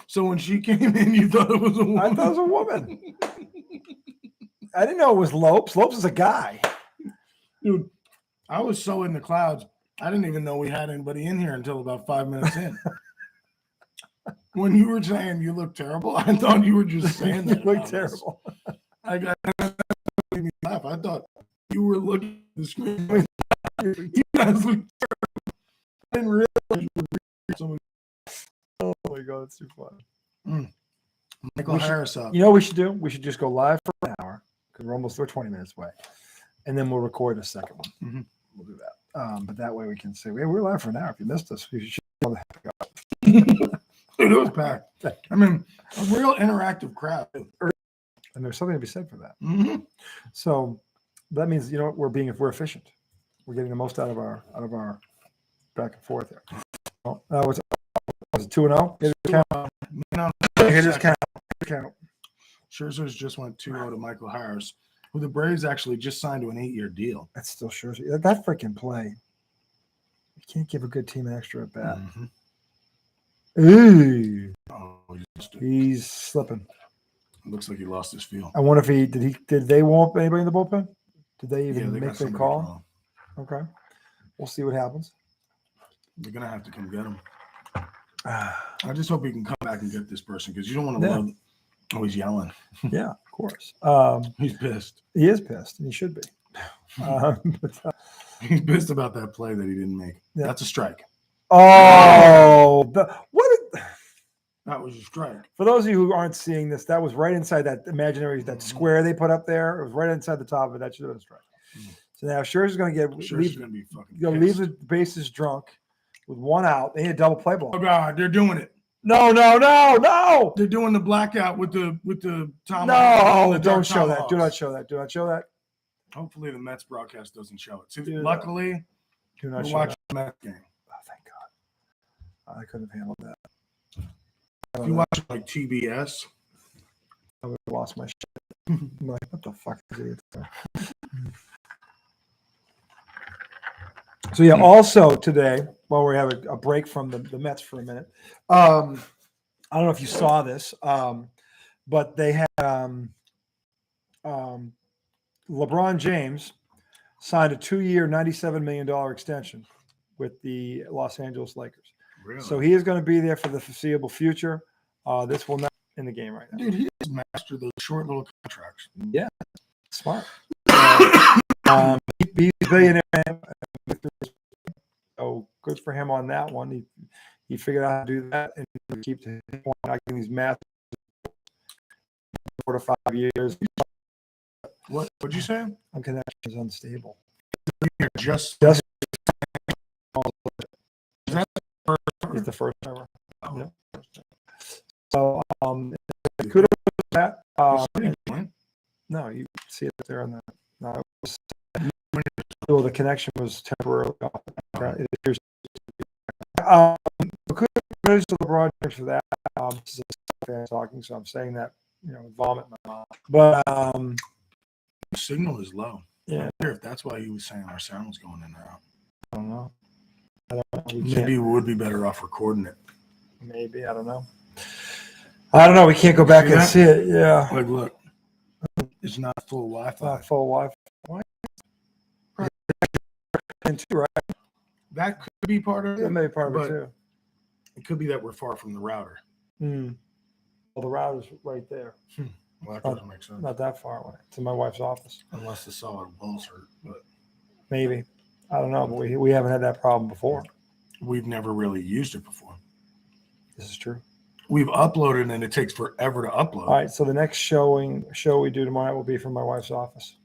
So when she came in, you thought it was a woman? I thought it was a woman. I didn't know it was Lopes. Lopes is a guy. Dude, I was so in the clouds. I didn't even know we had anybody in here until about 5 minutes in. When you were saying you look terrible, I thought you were just saying that. You look about us. terrible. I made me laugh. I thought you were looking at the screen. You guys look terrible. I didn't realize you were reading someone. Oh my god, that's too funny. Michael Harris up. You know what we should do? We should just go live for an hour because we're 20 minutes away, and then we'll record a second one. Mm-hmm. We'll do that. But that way we can say, hey, we're live for an hour. If you missed us, you should know the heck up. Dude, it was packed. I mean, a real interactive crowd. And there's something to be said for that. Mm-hmm. So that means we're efficient. We're getting the most out of our back and forth here. Oh, was it 2-0? Here's count. Scherzer's just went 2-0 to Michael Harris, who the Braves actually just signed to an 8-year deal. That's still Scherzer. That freaking play. You can't give a good team an extra at bat. Mm-hmm. Ooh, Oh, he's slipping. it looks like he lost his feel. I wonder if did they want anybody in the bullpen? Did they even They make got the somebody call? calling. Okay, we'll see what happens. They're gonna have to come get him. I just hope he can come back and get this person because you don't want to Yeah. love. Oh, he's yelling. Yeah, of course. He's pissed. He is pissed, and he should be. But, He's pissed about that play that he didn't make. Yeah. That's a strike. oh, That was a strike. for those of you who aren't seeing this, that was right inside that imaginary square they put up there. It was right inside the top of it. That should have been a strike. So now Scherzer's going to Scherzer's gonna be fucking. leave pissed. the bases drunk with 1 out. They need a double play ball. Oh God, they're doing it. No. They're doing the blackout with the Tom. No, don't show that. Do not show that. Do not show that. Hopefully the Mets broadcast doesn't show it. See, Do not- luckily, Do we're not show watching that. the Mets game. Oh, thank God. I couldn't have handled that. If you watch like TBS, I would have lost my shit. I'm like, what the fuck is it? So yeah, also today, while we have a break from the Mets for a minute, I don't know if you saw this, but they had LeBron James signed a 2-year, $97 million extension with the Los Angeles Lakers. really? So he is going to be there for the foreseeable future. This will not be in the game right now. Dude, he has mastered those short little contracts. Yeah, smart. He's a billionaire. So good for him on that one. He figured out how to do that and keep knocking these math 4 to 5 years. What'd you say? My connection is unstable. You're just Just is that is the first ever. Oh. Yeah. So kudos to that. No, you see it there on the. No, it was, well, the connection was temporarily off. It appears. Kudos to LeBron James for that. This is a fan talking, so I'm saying that vomit in my mouth. But the signal is low. Yeah, I wonder if that's why he was saying our sound was going in and out. I don't know. Maybe we would be better off recording it. Maybe, I don't know. We can't go back and see it. Yeah. Like, look, it's not full Wi-Fi. Not full Wi-Fi. And two, right? That could be part of it. That may be part of it too. It could be that we're far from the router. Well, the router's right there. Well, that doesn't make sense. Not that far away. It's in my wife's office. Unless the solid walls hurt, but maybe. I don't know, but we haven't had that problem before. We've never really used it before. This is true. We've uploaded and it takes forever to upload. All right, so the next show we do tomorrow will be from my wife's office.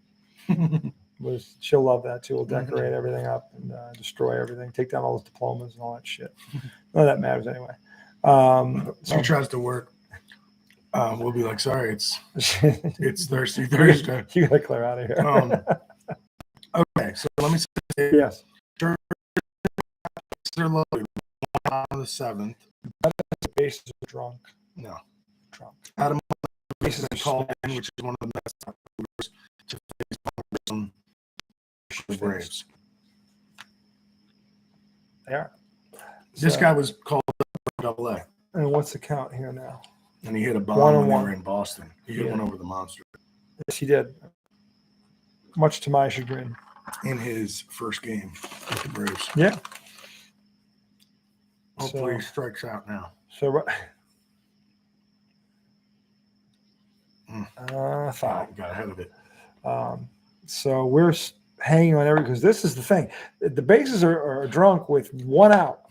She'll love that too. We'll decorate everything up and destroy everything, take down all those diplomas and all that shit. None of that matters anyway. She tries to work. We'll be like, sorry, it's Thirsty Thursday. You gotta clear out of here. Okay, so let me say yes. They're loaded on the 7th. The bases are drunk. No. Drunk. Adam bases are called in, which is one of the best to face the Braves. They are. This guy was called AA. And what's the count here now? And he hit a bomb when they were in Boston. He hit one over the monster. Yes, he did. Much to my chagrin. In his first game with the Braves. Yeah. Hopefully he strikes out now. So, foul. Got ahead of it. So we're hanging on because this is the thing. The bases are drunk with 1 out.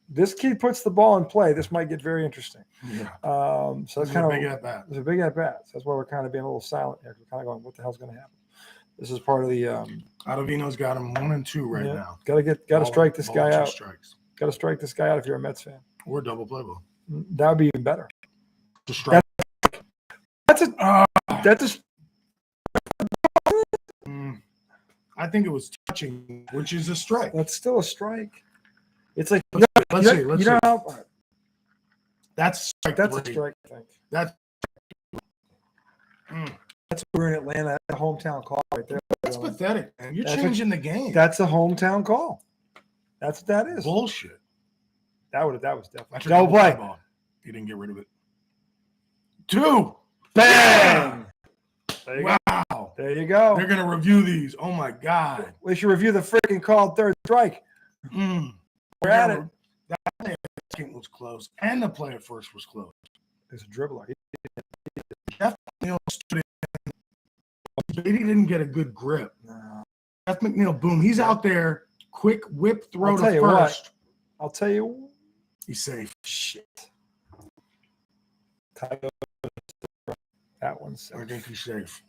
This kid puts the ball in play. This might get very interesting. Yeah. So that's kind of big at bat. It's a big at bat. So that's why we're kind of being a little silent here. We're kind of going, what the hell's going to happen? This is part of the. Ottavino's got him 1 and 2 right now. Got to strike this guy out. Strikes. Got to strike this guy out if you're a Mets fan. Or double play ball. That would be even better. To strike. That's a. I think it was touching, which is a strike. That's still a strike. It's like let's see. That's strike. That's a strike. I think. That's we're in Atlanta. That's a hometown call right there. That's pathetic, man. You're changing the game. That's a hometown call. That's what that is. Bullshit. That was definitely double play ball. He didn't get rid of it. 2. Bang! Wow. There you go. They're gonna review these. Oh my god. We should review the freaking called third strike. We're at it. That second was close, and the play at first was close. There's a dribbler. Jeff McNeil stood in. Beatty didn't get a good grip. No. Jeff McNeil, boom. He's out there. Quick whip throw to first. I'll tell you. He's safe. Shit. That one's safe. I think he's safe.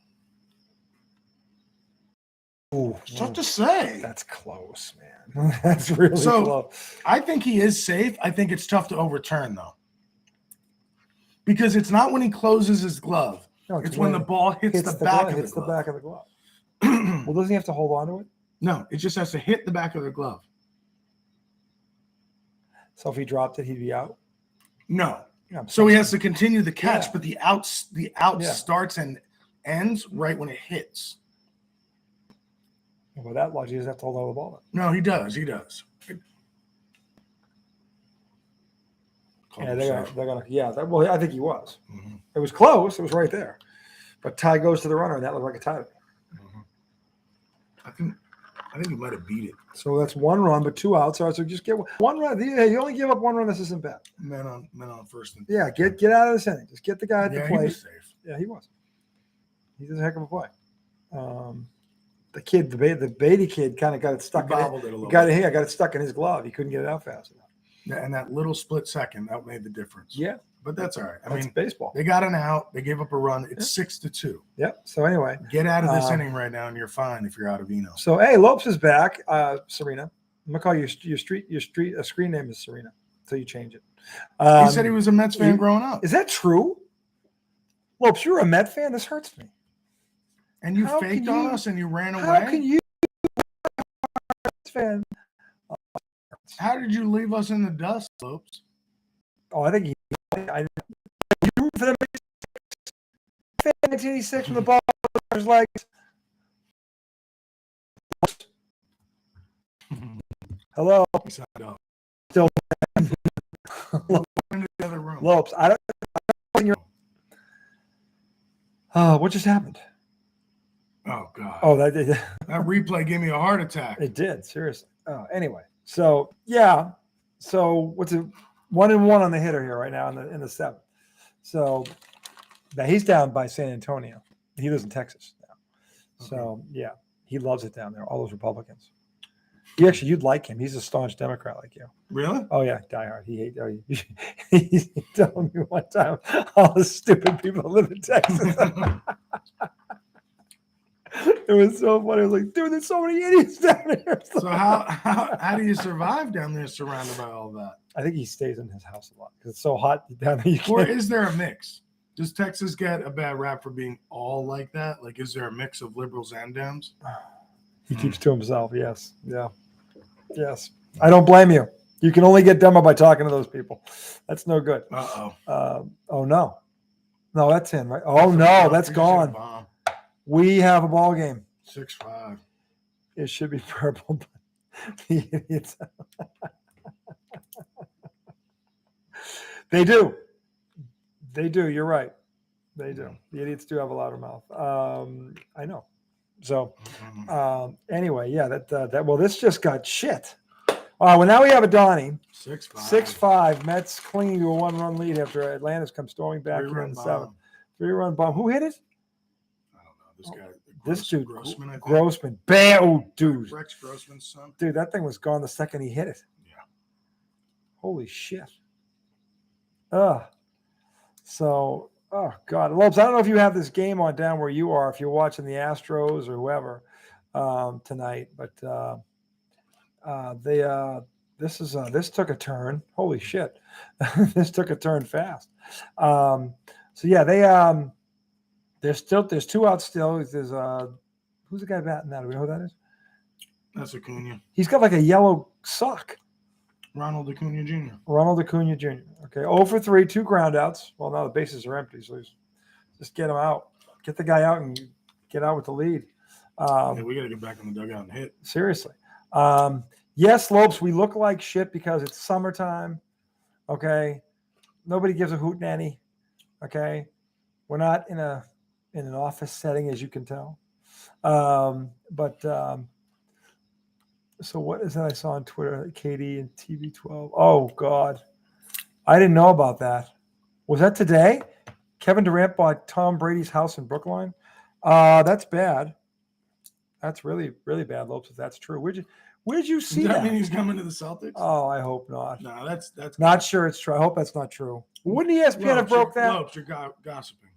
Ooh, it's tough to say. That's close, man. That's really close. I think he is safe. I think it's tough to overturn, though. Because it's not when he closes his glove. No, it's when the ball hits the back of the glove. Hits the back of the glove. Well, doesn't he have to hold on to it? No, it just has to hit the back of the glove. So if he dropped it, he'd be out? No. Yeah, so he has to continue the catch, but the out starts and ends right when it hits. Well, that logic, he doesn't have to hold on to the ball. No, he does. He does. Yeah, they're gonna. Yeah, well, I think he was. Mm-hmm. It was close. It was right there, but tie goes to the runner, and that looked like a tie. Mm-hmm. I think he might have beat it. So that's 1 run, but 2 outs. All right, so just get 1 run. Yeah, you only give up 1 run. This isn't bad. Men on first. And yeah, get out of this inning. Just get the guy at the plate. He was safe. Yeah, he was. He did a heck of a play. The kid, the Beatty kid, kind of got it stuck. Got it stuck in his glove. He couldn't get it out fast enough. And that little split second, that made the difference. Yeah. But that's all right. I That's mean, baseball. they got an out. They gave up a run. It's 6-2. Yep. So anyway, get out of this inning right now, and you're fine if you're out of Eno. So hey, Lopes is back. Serena, I'm gonna call your screen name is Serena until you change it. He said he was a Mets fan growing up. Is that true? Lopes, you're a Met fan. This hurts me. And you faked on us, and you ran away. How can you, fan? How did you leave us in the dust, Lopes? Oh, I think you for the 1986 when the ball was like. Hello. Still. In the other room. Lopes, I don't. What just happened? Oh God. Oh, that replay gave me a heart attack. It did, seriously. Oh, anyway. So yeah. So what's it? 1-1 on the hitter here right now in the seventh. So now he's down by San Antonio. He lives in Texas now. So yeah, he loves it down there. All those Republicans. You'd like him. He's a staunch Democrat like you. Really? Oh yeah, diehard. He told me one time all the stupid people that live in Texas. It was so funny. I was like, dude, there's so many idiots down there. So how do you survive down there surrounded by all that? I think he stays in his house a lot because it's so hot down there. Or is there a mix? Does Texas get a bad rap for being all like that? Like, is there a mix of liberals and Dems? He keeps to himself. Yes. Yeah. Yes. I don't blame you. You can only get dumber by talking to those people. That's no good. Uh-oh. Oh, no. No, that's in, right? Oh, no, that's gone. We have a ball game. 6-5. It should be purple. But the idiots. They do. They do. You're right. They do. The idiots do have a louder mouth. I know. So anyway, yeah, that well, this just got shit. Well, now we have a Donnie. 6-5. 6-5. Mets clinging to a 1-run lead after Atlanta's come storming back here in the seventh. 3-run bomb. Who hit it? I don't know. This guy. This dude. Grossman, I think. Grossman. Bam. Oh, dude. Rex Grossman's son. Dude, that thing was gone the second he hit it. Yeah. Holy shit. So, oh God, Lopes, I don't know if you have this game on down where you are, if you're watching the Astros or whoever tonight, but this took a turn. Holy shit, this took a turn fast. So yeah, there's 2 outs still. There's who's the guy batting that? Do we know who that is? That's Acuna. He's got like a yellow sock. Ronald Acuna Jr. Ronald Acuna Jr. Okay, 0 for 3, 2 ground outs. Well, now the bases are empty, so just get him out. Get the guy out and get out with the lead. Yeah, we got to get back in the dugout and hit. Seriously. Yes, Lopes, we look like shit because it's summertime. Okay, nobody gives a hootenanny. Okay, we're not in an office setting, as you can tell. So what is that I saw on Twitter? Katie and TV12. Oh, God. I didn't know about that. Was that today? Kevin Durant bought Tom Brady's house in Brookline? That's bad. That's really, really bad, Lopes, if that's true. Where'd you see that? Does that mean he's coming to the Celtics? Oh, I hope not. No, that's not sure it's true. I hope that's not true. Wouldn't ESPN have broke that? Lopes, you're gossiping.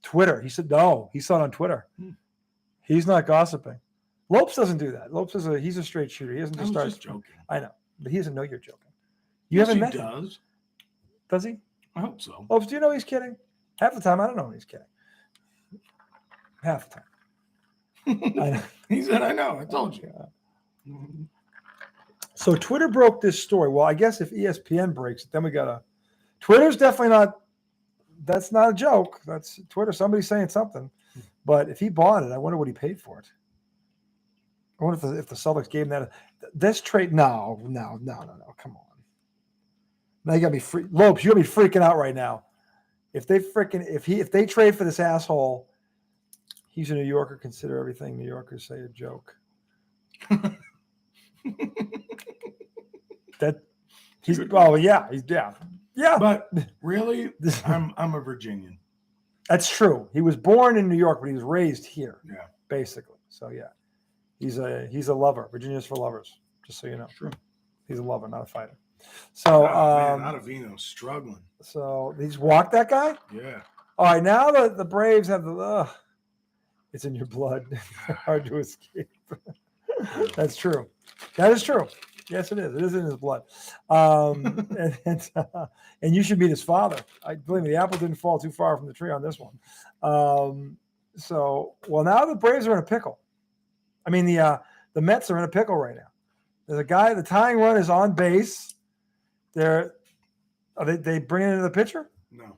Twitter. He said no. He saw it on Twitter. He's not gossiping. Lopes doesn't do that. Lopes he's a straight shooter. He doesn't just start joking. I know, but he doesn't know you're joking. You haven't met him. Does he? I hope so. Lopes, do you know he's kidding? Half the time, I don't know when he's kidding. Half the time. I know. He said, "I know. I told you." So Twitter broke this story. Well, I guess if ESPN breaks it, then we gotta. Twitter's definitely not. That's not a joke. That's Twitter. Somebody's saying something. But if he bought it, I wonder what he paid for it. I wonder if the Celtics gave him that. This trade, no. Come on. Now you got me free. Lopes, you got me freaking out right now. If they trade for this asshole, he's a New Yorker. Consider everything New Yorkers say a joke. Yeah. But really, I'm a Virginian. That's true. He was born in New York, but he was raised here. Yeah, basically. So yeah. He's a lover. Virginia's for lovers, just so you know. True. He's a lover, not a fighter. So, man, Ottavino's struggling. So they just walked that guy. Yeah. All right, now the Braves have the. It's in your blood. Hard to escape. That's true. That is true. Yes, it is. It is in his blood. And you should meet his father. I believe me, the apple didn't fall too far from the tree on this one. So now the Braves are in a pickle. I mean, the Mets are in a pickle right now. There's a guy. The tying run is on base. Are they bringing in the pitcher? No.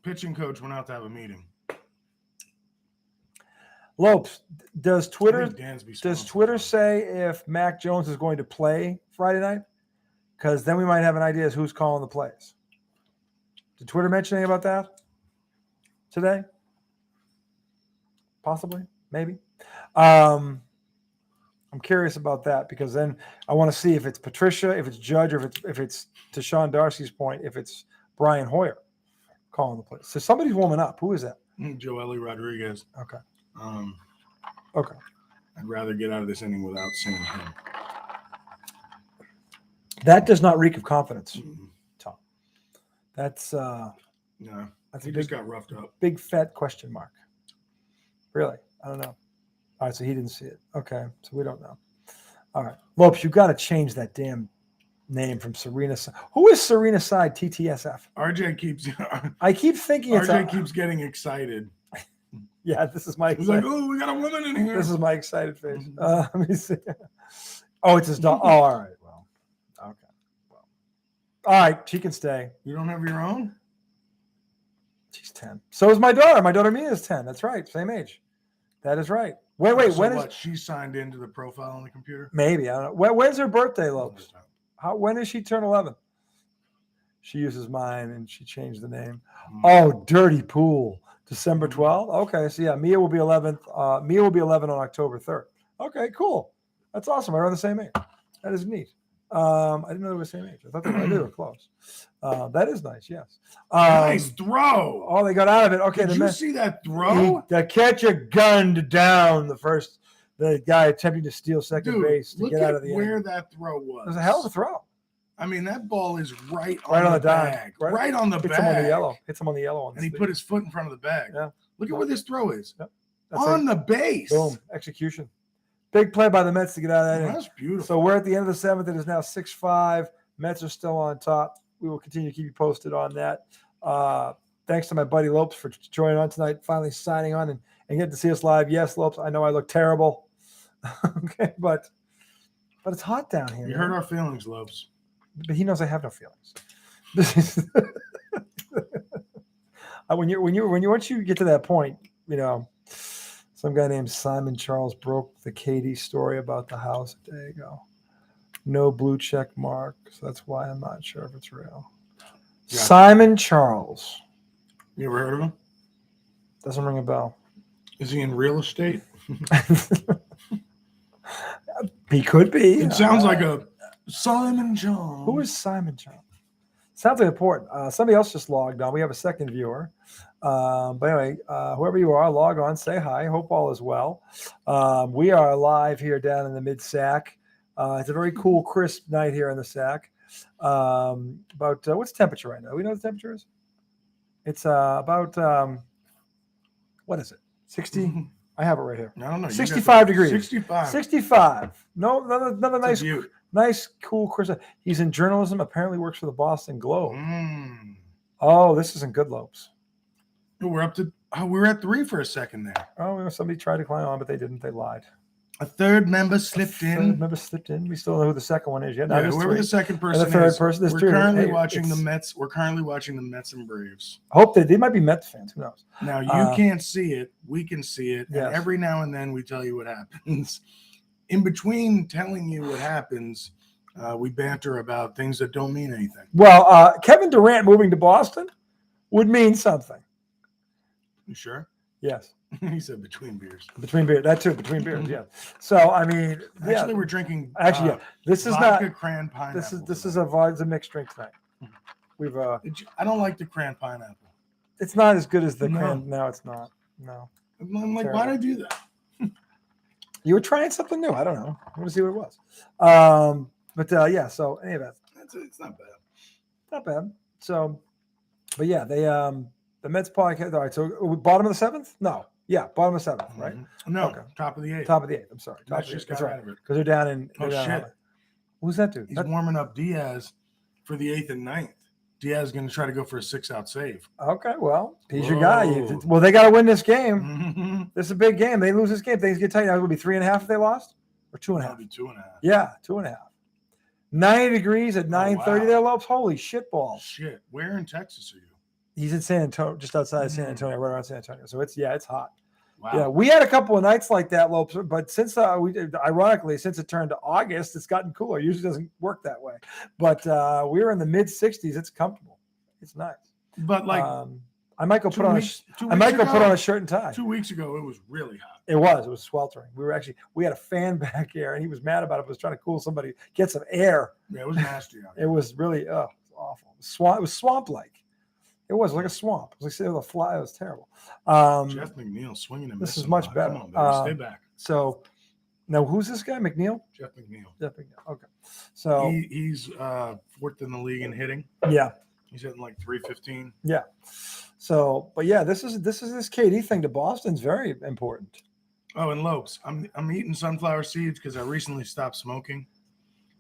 Pitching coach went out to have a meeting. Lopes, does Twitter say if Mac Jones is going to play Friday night? Because then we might have an idea as who's calling the plays. Did Twitter mention anything about that today? Possibly, maybe. I'm curious about that because then I want to see if it's Patricia, if it's Judge, or if it's to Sean Darcy's point, if it's Brian Hoyer calling the plays. So somebody's warming up. Who is that? Joely Rodriguez. Okay. Okay. I'd rather get out of this inning without seeing him. That does not reek of confidence, Tom. That's no. That's he just got roughed up. Big fat question mark. Really? I don't know. All right, so he didn't see it. Okay, so we don't know. All right, Lopes, you've got to change that damn name from Serena. Who is Serena Side TTSF? RJ keeps. I keep thinking RJ keeps getting excited. Yeah, this is my. He's like, oh, we got a woman in here. This is my excited face. Let me see. Oh, it's his dog. Oh, all right. Well, okay. Well, all right. She can stay. You don't have your own? She's 10. So is my daughter. My daughter Mia is 10. That's right. Same age. That is right. Wait. So when is she signed into the profile on the computer? Maybe. I don't know. When's her birthday, Lopes? When does she turn 11? She uses mine and she changed the name. Oh, Dirty Pool. December 12th. Okay, so yeah, Mia will be 11th. Mia will be 11 on October 3rd. Okay, cool. That's awesome. We're on the same age. That is neat. I didn't know they were the same age. I thought I knew they were close. That is nice. Yes. Nice throw. Oh, they got out of it. Okay. Did you see that throw? The catcher gunned down the guy attempting to steal second base to get out of the where end. that throw was. It was a hell of a throw. I mean, that ball is right on the dime. bag. Right on the bag. Hits him on the yellow. Hits him on the yellow. And he put his foot in front of the bag. Yeah. Look at where this throw is. Yep. On the base. Boom. Execution. Big play by the Mets to get out of that inning. That's beautiful. So we're at the end of the seventh. It is now 6-5. Mets are still on top. We will continue to keep you posted on that. Thanks to my buddy Lopes for joining on tonight, finally signing on and getting to see us live. Yes, Lopes, I know I look terrible. Okay, but it's hot down here. You hurt our feelings, Lopes. But he knows I have no feelings. Once you get to that point, some guy named Simon Charles broke the Katie story about the house a day ago. No blue check mark, so that's why I'm not sure if it's real. Yeah. Simon Charles. You ever heard of him? Doesn't ring a bell. Is he in real estate? He could be. It sounds like a Simon Charles. Who is Simon Charles? Sounds like important. Somebody else just logged on. We have a second viewer. But anyway, whoever you are, log on, say hi. Hope all is well. We are live here down in the mid-sack. It's a very cool, crisp night here in the sack. What's the temperature right now? We know what the temperature is? It's about, what is it? 60? I have it right here. I don't know. 65 degrees. 65. 65. No, another nice, cool, crisp. He's in journalism. Apparently works for the Boston Globe. Oh, this isn't good, Lopes. We're at 3 for a second there. Oh, somebody tried to climb on, but they didn't. They lied. A third member slipped in. We still know who the second one is yet. Yeah, whoever the second person the third is. Person. We're currently watching the Mets. We're currently watching the Mets and Braves. I hope they might be Mets fans. Who knows? Now you can't see it. We can see it. Yes. And every now and then we tell you what happens. In between telling you what happens, we banter about things that don't mean anything. Well, Kevin Durant moving to Boston would mean something. You sure? Yes. He said between beers. Between beers, that too. Between beers, yeah. So I mean, actually, we're drinking. This is vodka not cran pineapple. This is a mixed drink tonight. We've I don't like the cran pineapple. It's not as good as the cran. No, it's not. No. I'm like, why'd I do that? You were trying something new. I don't know. I want to see what it was. But yeah, so any of that, It's not bad. not bad. So, but yeah, they the Mets podcast. All right, so bottom of the seventh? No, yeah, bottom of the seventh, right? No, Okay. top of the eighth. Top of the eighth. I'm sorry. Top Mets of the just eighth. That's got right. out of it. Because they're down in. Oh, shit. Who's that dude? He's warming up Diaz for the 8th and 9th. Diaz is going to try to go for a 6-out save. Okay, well, he's your guy. Well, they got to win this game. Mm-hmm. This is a big game. They lose this game, things get tight. Now it would be 3.5 if they lost, or 2.5. That'd be 2.5. Yeah, 2.5. 90 degrees at 9:30 wow. there, Lopes. Holy shit balls. Shit. Where in Texas are you? He's in San Antonio, just outside of San Antonio, right around San Antonio. So it's hot. Wow. Yeah, we had a couple of nights like that, Lopes, but since ironically, since it turned to August, it's gotten cooler. It usually doesn't work that way. But we were in the mid 60s. It's comfortable. It's nice. But like I might go put on a shirt and tie. 2 weeks ago, it was really hot. It was sweltering. We had a fan back here, and he was mad about it. Was trying to cool somebody, get some air. Yeah, it was nasty out It was really it was awful. It was swamp-like. It was like a swamp. It was like a fly. It was terrible. Jeff McNeil swinging and this missing. is much better. Come on, baby. Stay back. So now, who's this guy? McNeil? Jeff McNeil. Okay. So he's fourth in the league in hitting. Yeah. He's hitting like 315. Yeah. So, but yeah, this KD thing to Boston's very important. Oh, and Lopes, I'm eating sunflower seeds because I recently stopped smoking,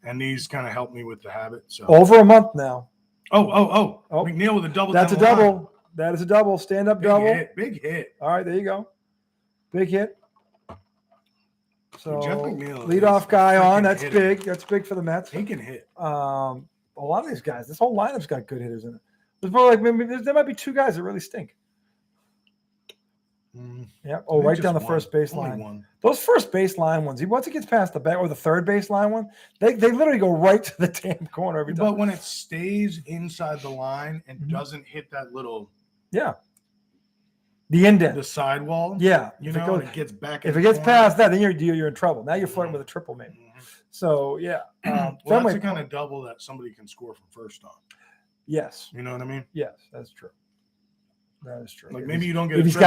and these kind of helped me with the habit. So over a month now. Oh! McNeil with a double. That's a double. That is a double. Stand up double. Big hit. All right, there you go. Big hit. So Jeff McNeil, leadoff guy on. That's hitting. big. That's big for the Mets. He can hit. A lot of these guys. This whole lineup's got good hitters in it. There's probably there might be two guys that really stink. Yeah. Oh, right down the first baseline. Those first baseline ones. Once it gets past the back or the third baseline one, they literally go right to the damn corner every time. But when it stays inside the line and doesn't hit that little the indent, the sidewall, it gets back. If it gets past that, then you're in trouble. Now you're flirting with a triple maybe. So yeah, well, that's the kind of double that somebody can score from first on. Yes. You know what I mean? Yes, that's true. That is true. Like maybe you don't get if he's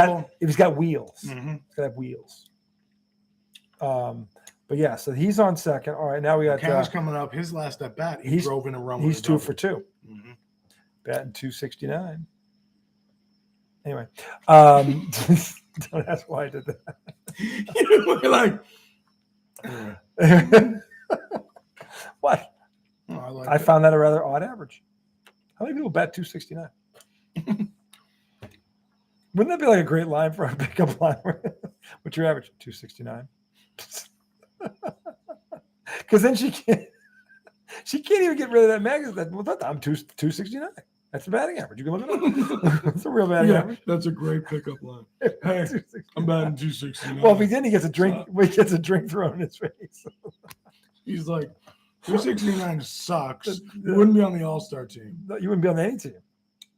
got wheels. Mm-hmm. He's got to have wheels. But yeah, so he's on second. All right, now we got Cameron's coming up. His last at bat, he drove in a run. He's 2 for 2. Mm-hmm. Batting 269. Anyway, don't ask why I did that. What? Oh, I found that a rather odd average. How many people bat 269? Wouldn't that be like a great line for a pickup line? What's your average? 269. Because then she can't even get rid of that magazine. I'm 269. That's the batting average. You can look it up. That's a real batting average. That's a great pickup line. Hey, I'm batting 269. Well, if he didn't, he gets a drink. He gets a drink thrown in his face. He's like, 269 sucks. You wouldn't be on the All-Star team. No, you wouldn't be on any team.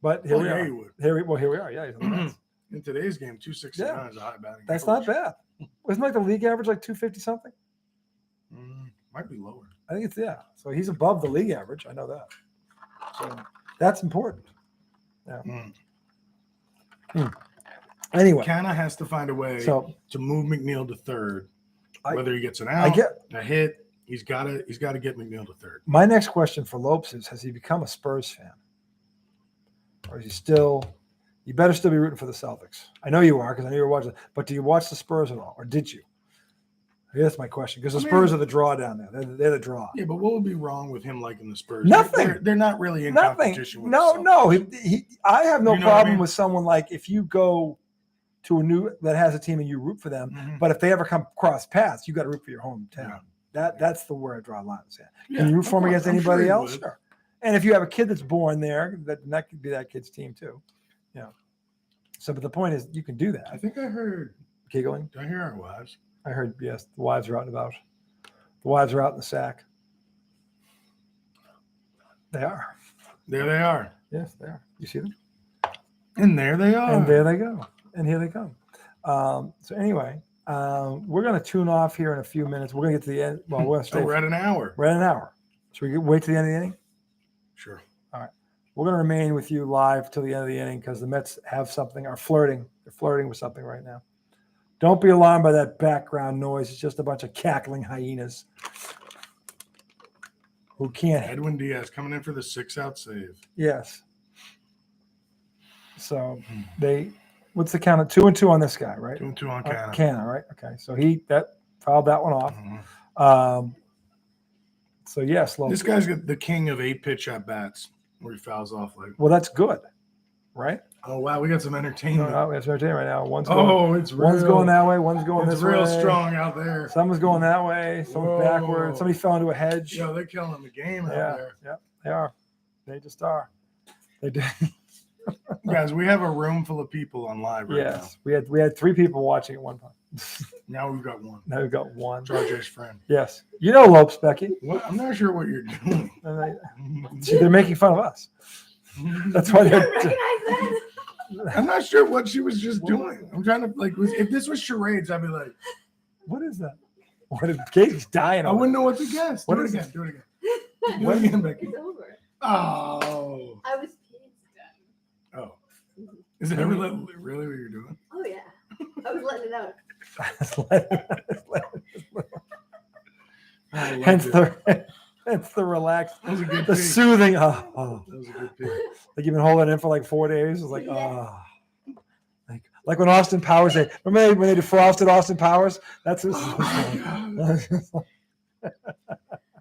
But here we are. You would. Here we are. Yeah, he's on the Mets. In today's game, 269 is a high batting. That's average. not bad. Wasn't like the league average like 250 something? Might be lower. I think it's So he's above the league average. I know that. So that's important. Yeah. Anyway, Canna has to find a way to move McNeil to third. Whether he gets an out, a hit, he's got to get McNeil to third. My next question for Lopes is: has he become a Spurs fan, or is he still? You better still be rooting for the Celtics. I know you are because I know you're watching. But do you watch the Spurs at all, or did you? That's my question because the Spurs are the draw down there. They're the draw. Yeah, but what would be wrong with him liking the Spurs? Nothing. They're not really in competition with No. I have no problem with someone like if you go to a new that has a team and you root for them. Mm-hmm. But if they ever come cross paths, you got to root for your hometown. Yeah. That's the where I draw a line. Can you root for them against anybody else? Sure. And if you have a kid that's born there, that could be that kid's team too. Yeah. So, but the point is, you can do that. I think I heard giggling. Did I hear our wives? I heard, yes, the wives are out and about. The wives are out in the sack. They are. There they are. Yes, they are. You see them? And there they are. And there they go. And here they come. So anyway, we're going to tune off here in a few minutes. We're going to get to the end. Well, we're going to stay. We're at an hour. We're at an hour. Should we wait to the end of the inning? Sure. All right. We're going to remain with you live till the end of the inning because the Mets have something, are flirting. They're flirting with something right now. Don't be alarmed by that background noise. It's just a bunch of cackling hyenas. who can't. Edwin Diaz coming in for the 6-out save. Yes. So what's the count of 2-2 on this guy, right? 2-2 on Canna. Canna, right? Okay. So that fouled that one off. Mhm. So yes, This guy's got the king of 8-pitch at bats where he fouls off like. Well, that's good, right? Oh wow, we got some entertainment. No, it's entertainment right now. One's Real. going that way. One's going It's this way. real strong out there. Someone's going that way. Someone's backwards. Somebody fell into a hedge. Yo, they're killing the game out there. Yeah, they are. They just are. They do. Guys, we have a room full of people on live right now. Yes, we had 3 people watching at one time. Now we've got one. Now we've got one. RJ's friend. Yes, you know Lopes, Becky. What? I'm not sure what you're doing. See, they're making fun of us. That's why they're. I'm not sure what she was just doing. I'm trying to if this was charades, I'd be like, what is that? What is Katie's dying? I wouldn't know what to guess. Do it again. Do it again, Becky. It's over. Oh. I was pissed. Oh. Is it really what you're doing? Oh yeah. I was letting it out. Hence the relaxed, That was a good the pick. soothing. That was a good pick. Like you've been holding it in for like 4 days. It's like, like when Austin Powers, remember when they defrosted Austin Powers? That's what All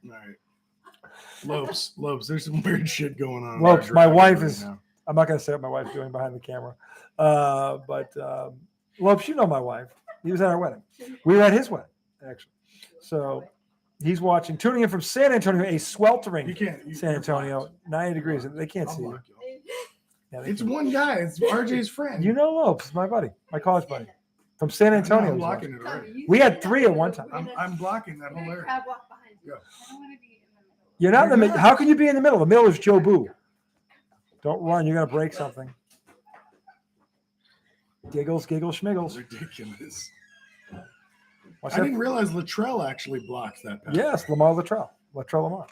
right. Lopes, there's some weird shit going on. Lopes, my wife is, now. I'm not going to say what my wife's doing behind the camera. But Lopes, you know my wife. He was at our wedding. We were at his wedding, actually. So he's tuning in from San Antonio, a sweltering San Antonio, 90 degrees. They can't see you. Yeah, It's one guy. It's RJ's friend. You know Lopes, my buddy, my college buddy, from San Antonio. I'm blocking it already. We had 3 at one time. I'm blocking that whole area. Crab walk behind you. Yeah. I don't want to be in the middle. You're not in the middle. How can you be in the middle? The middle is Joe Boo. Don't run. You're going to break something. Giggles, schmiggles. Ridiculous. Watch I that. didn't realize Luttrell actually blocks that pass. Yes, Lamar Luttrell. Lamar.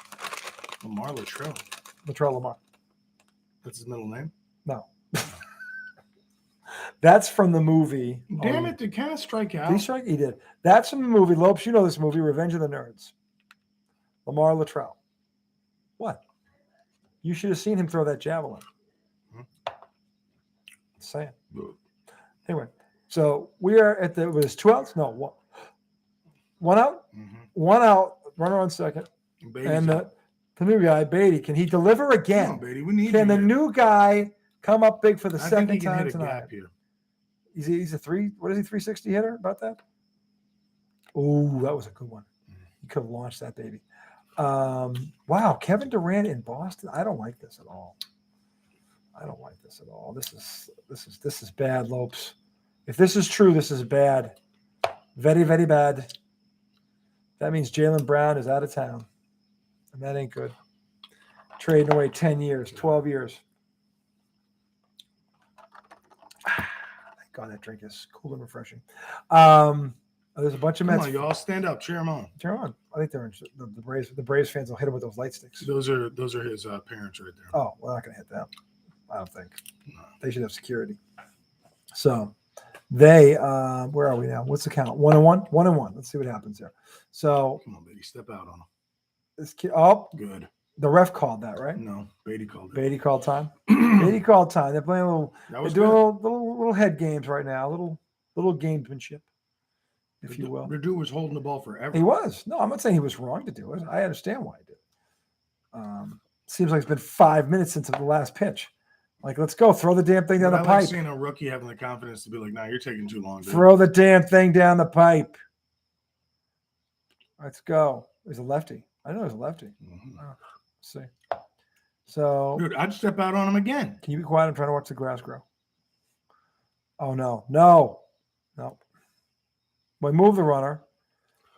Lamar Luttrell. Lamar. That's his middle name. No. That's from the movie. Damn it! Did Kenneth strike out? Did he strike? He did. That's from the movie. Lopes, you know this movie, Revenge of the Nerds. Lamar Luttrell. What? You should have seen him throw that javelin. Just saying. Anyway, so we are at it was 2 outs? No, one out? Mm-hmm. 1 out, runner on second. Beatty's And out. the new guy, Beatty, can he deliver again? Come on, Beatty. We need Can you the here. new guy come up big for the I second think he can time hit a tonight? gap here. He's a 360 hitter? About that? Oh, that was a good one. He could have launched that baby. Wow, Kevin Durant in Boston. I don't like this at all. This is bad, Lopes. If this is true, this is bad. Very, very bad. That means Jaylen Brown is out of town. And that ain't good. Trading away 10 years, 12 years. Thank God that drink is cool and refreshing. There's a bunch of Come Mets. on, y'all stand up, cheer him on. Turn on. I think they're the Braves. The Braves fans will hit him with those light sticks. Those are his parents right there. Oh, we're not going to hit them. I don't think. No. They should have security. So they, where are we now? What's the count? 1-1? 1-1. Let's see what happens here. So Come on, Beatty, step out on him. this kid, oh, Good. the ref called that, right? No, Beatty called it. Beatty called time. Beatty called time. They're playing a little. That They're was doing good. little head games right now. Little gamesmanship, if you will. The dude was holding the ball forever. He was. No, I'm not saying he was wrong to do it. I understand why he did. Seems like it's been 5 minutes since the last pitch. Like, let's go. Throw the damn thing down But the I like pipe. seeing a rookie having the confidence to be like, "Nah, you're taking too long." Dude. Throw the damn thing down the pipe. Let's go. There's a lefty. I know there's a lefty. Mhm. Let's see. So, Dude, I'd step out on him again. can you be quiet? I'm trying to watch the grass grow. Oh, no. We move the runner.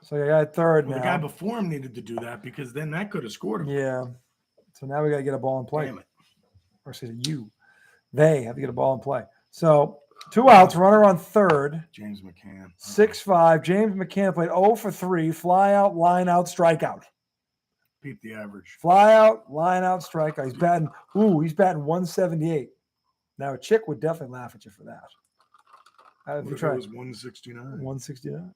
So you got third Well, now. the guy before him needed to do that because then that could have scored him. Yeah. So now we got to get a ball in play. Damn it. Or excuse me, they have to get a ball in play. So 2 outs, runner on third, James McCann. 6-5. James McCann played 0 for 3, fly out, line out, strikeout. Peep the average. Fly out, line out, strikeout. He's batting 178. Now a chick would definitely laugh at you for that. If What you if it try was 169? 169.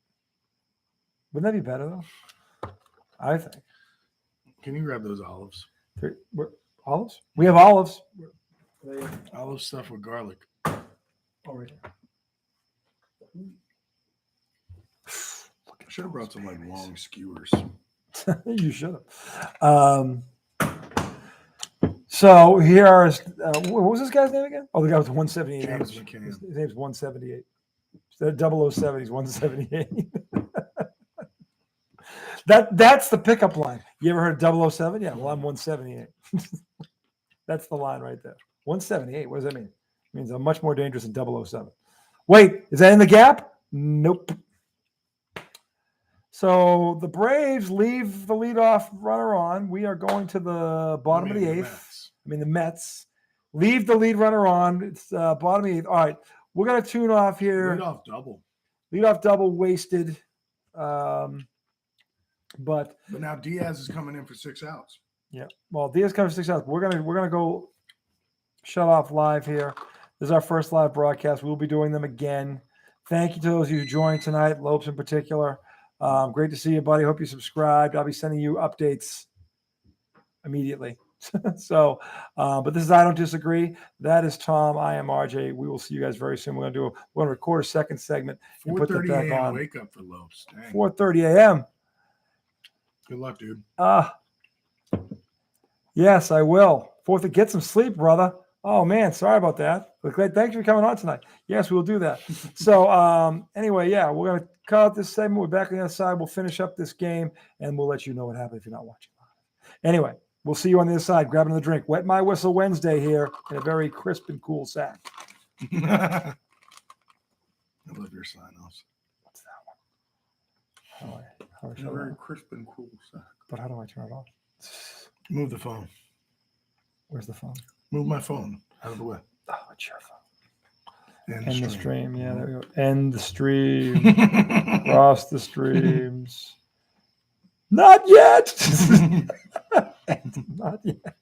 Wouldn't that be better though? I think. Can you grab those olives? Olives? We have olives. Olive stuffed with garlic. Oh, right here. I should have brought some like long skewers. You should have. So here are what was this guy's name again? Oh, the guy with the 178. James average. McCann. His name's 178. Instead of 007, he's 178. That's the pickup line. You ever heard of 007? Yeah, well, I'm 178. That's the line right there. 178. What does that mean? It means I'm much more dangerous than 007. Wait, is that in the gap? Nope. So the Braves leave the leadoff runner on. We are going to the bottom of the eighth. The Mets leave the lead runner on. It's bottom of the eighth. All right, we're going to tune off here. Leadoff double wasted. But now Diaz is coming in for 6 outs. Yeah. Well, Diaz comes for 6 outs. We're gonna go shut off live here. This is our first live broadcast. We'll be doing them again. Thank you to those of you who joined tonight, Lopes in particular. Great to see you, buddy. Hope you subscribed. I'll be sending you updates immediately. So, but this is I Don't Disagree. That is Tom. I am RJ. We will see you guys very soon. We're gonna record a second segment and put that back on. Wake up for Lopes. 4:30 a.m. Good luck, dude. Yes, I will. Get some sleep, brother. Oh man, sorry about that. But thanks for coming on tonight. Yes, we'll do that. So anyway, yeah, we're gonna cut out this segment. We're back on the other side. We'll finish up this game and we'll let you know what happened if you're not watching live. Anyway, we'll see you on the other side. Grab another drink. Wet My Whistle Wednesday here in a very crisp and cool sack. I love your sign-offs. What's that one? How do I a very crisp and cool sack. But how do I turn it off? Move the phone. Where's the phone? Move my phone out of the way. Oh, it's your phone. End the stream. Yeah, there we go. End the stream. Cross the streams. Not yet. Not yet.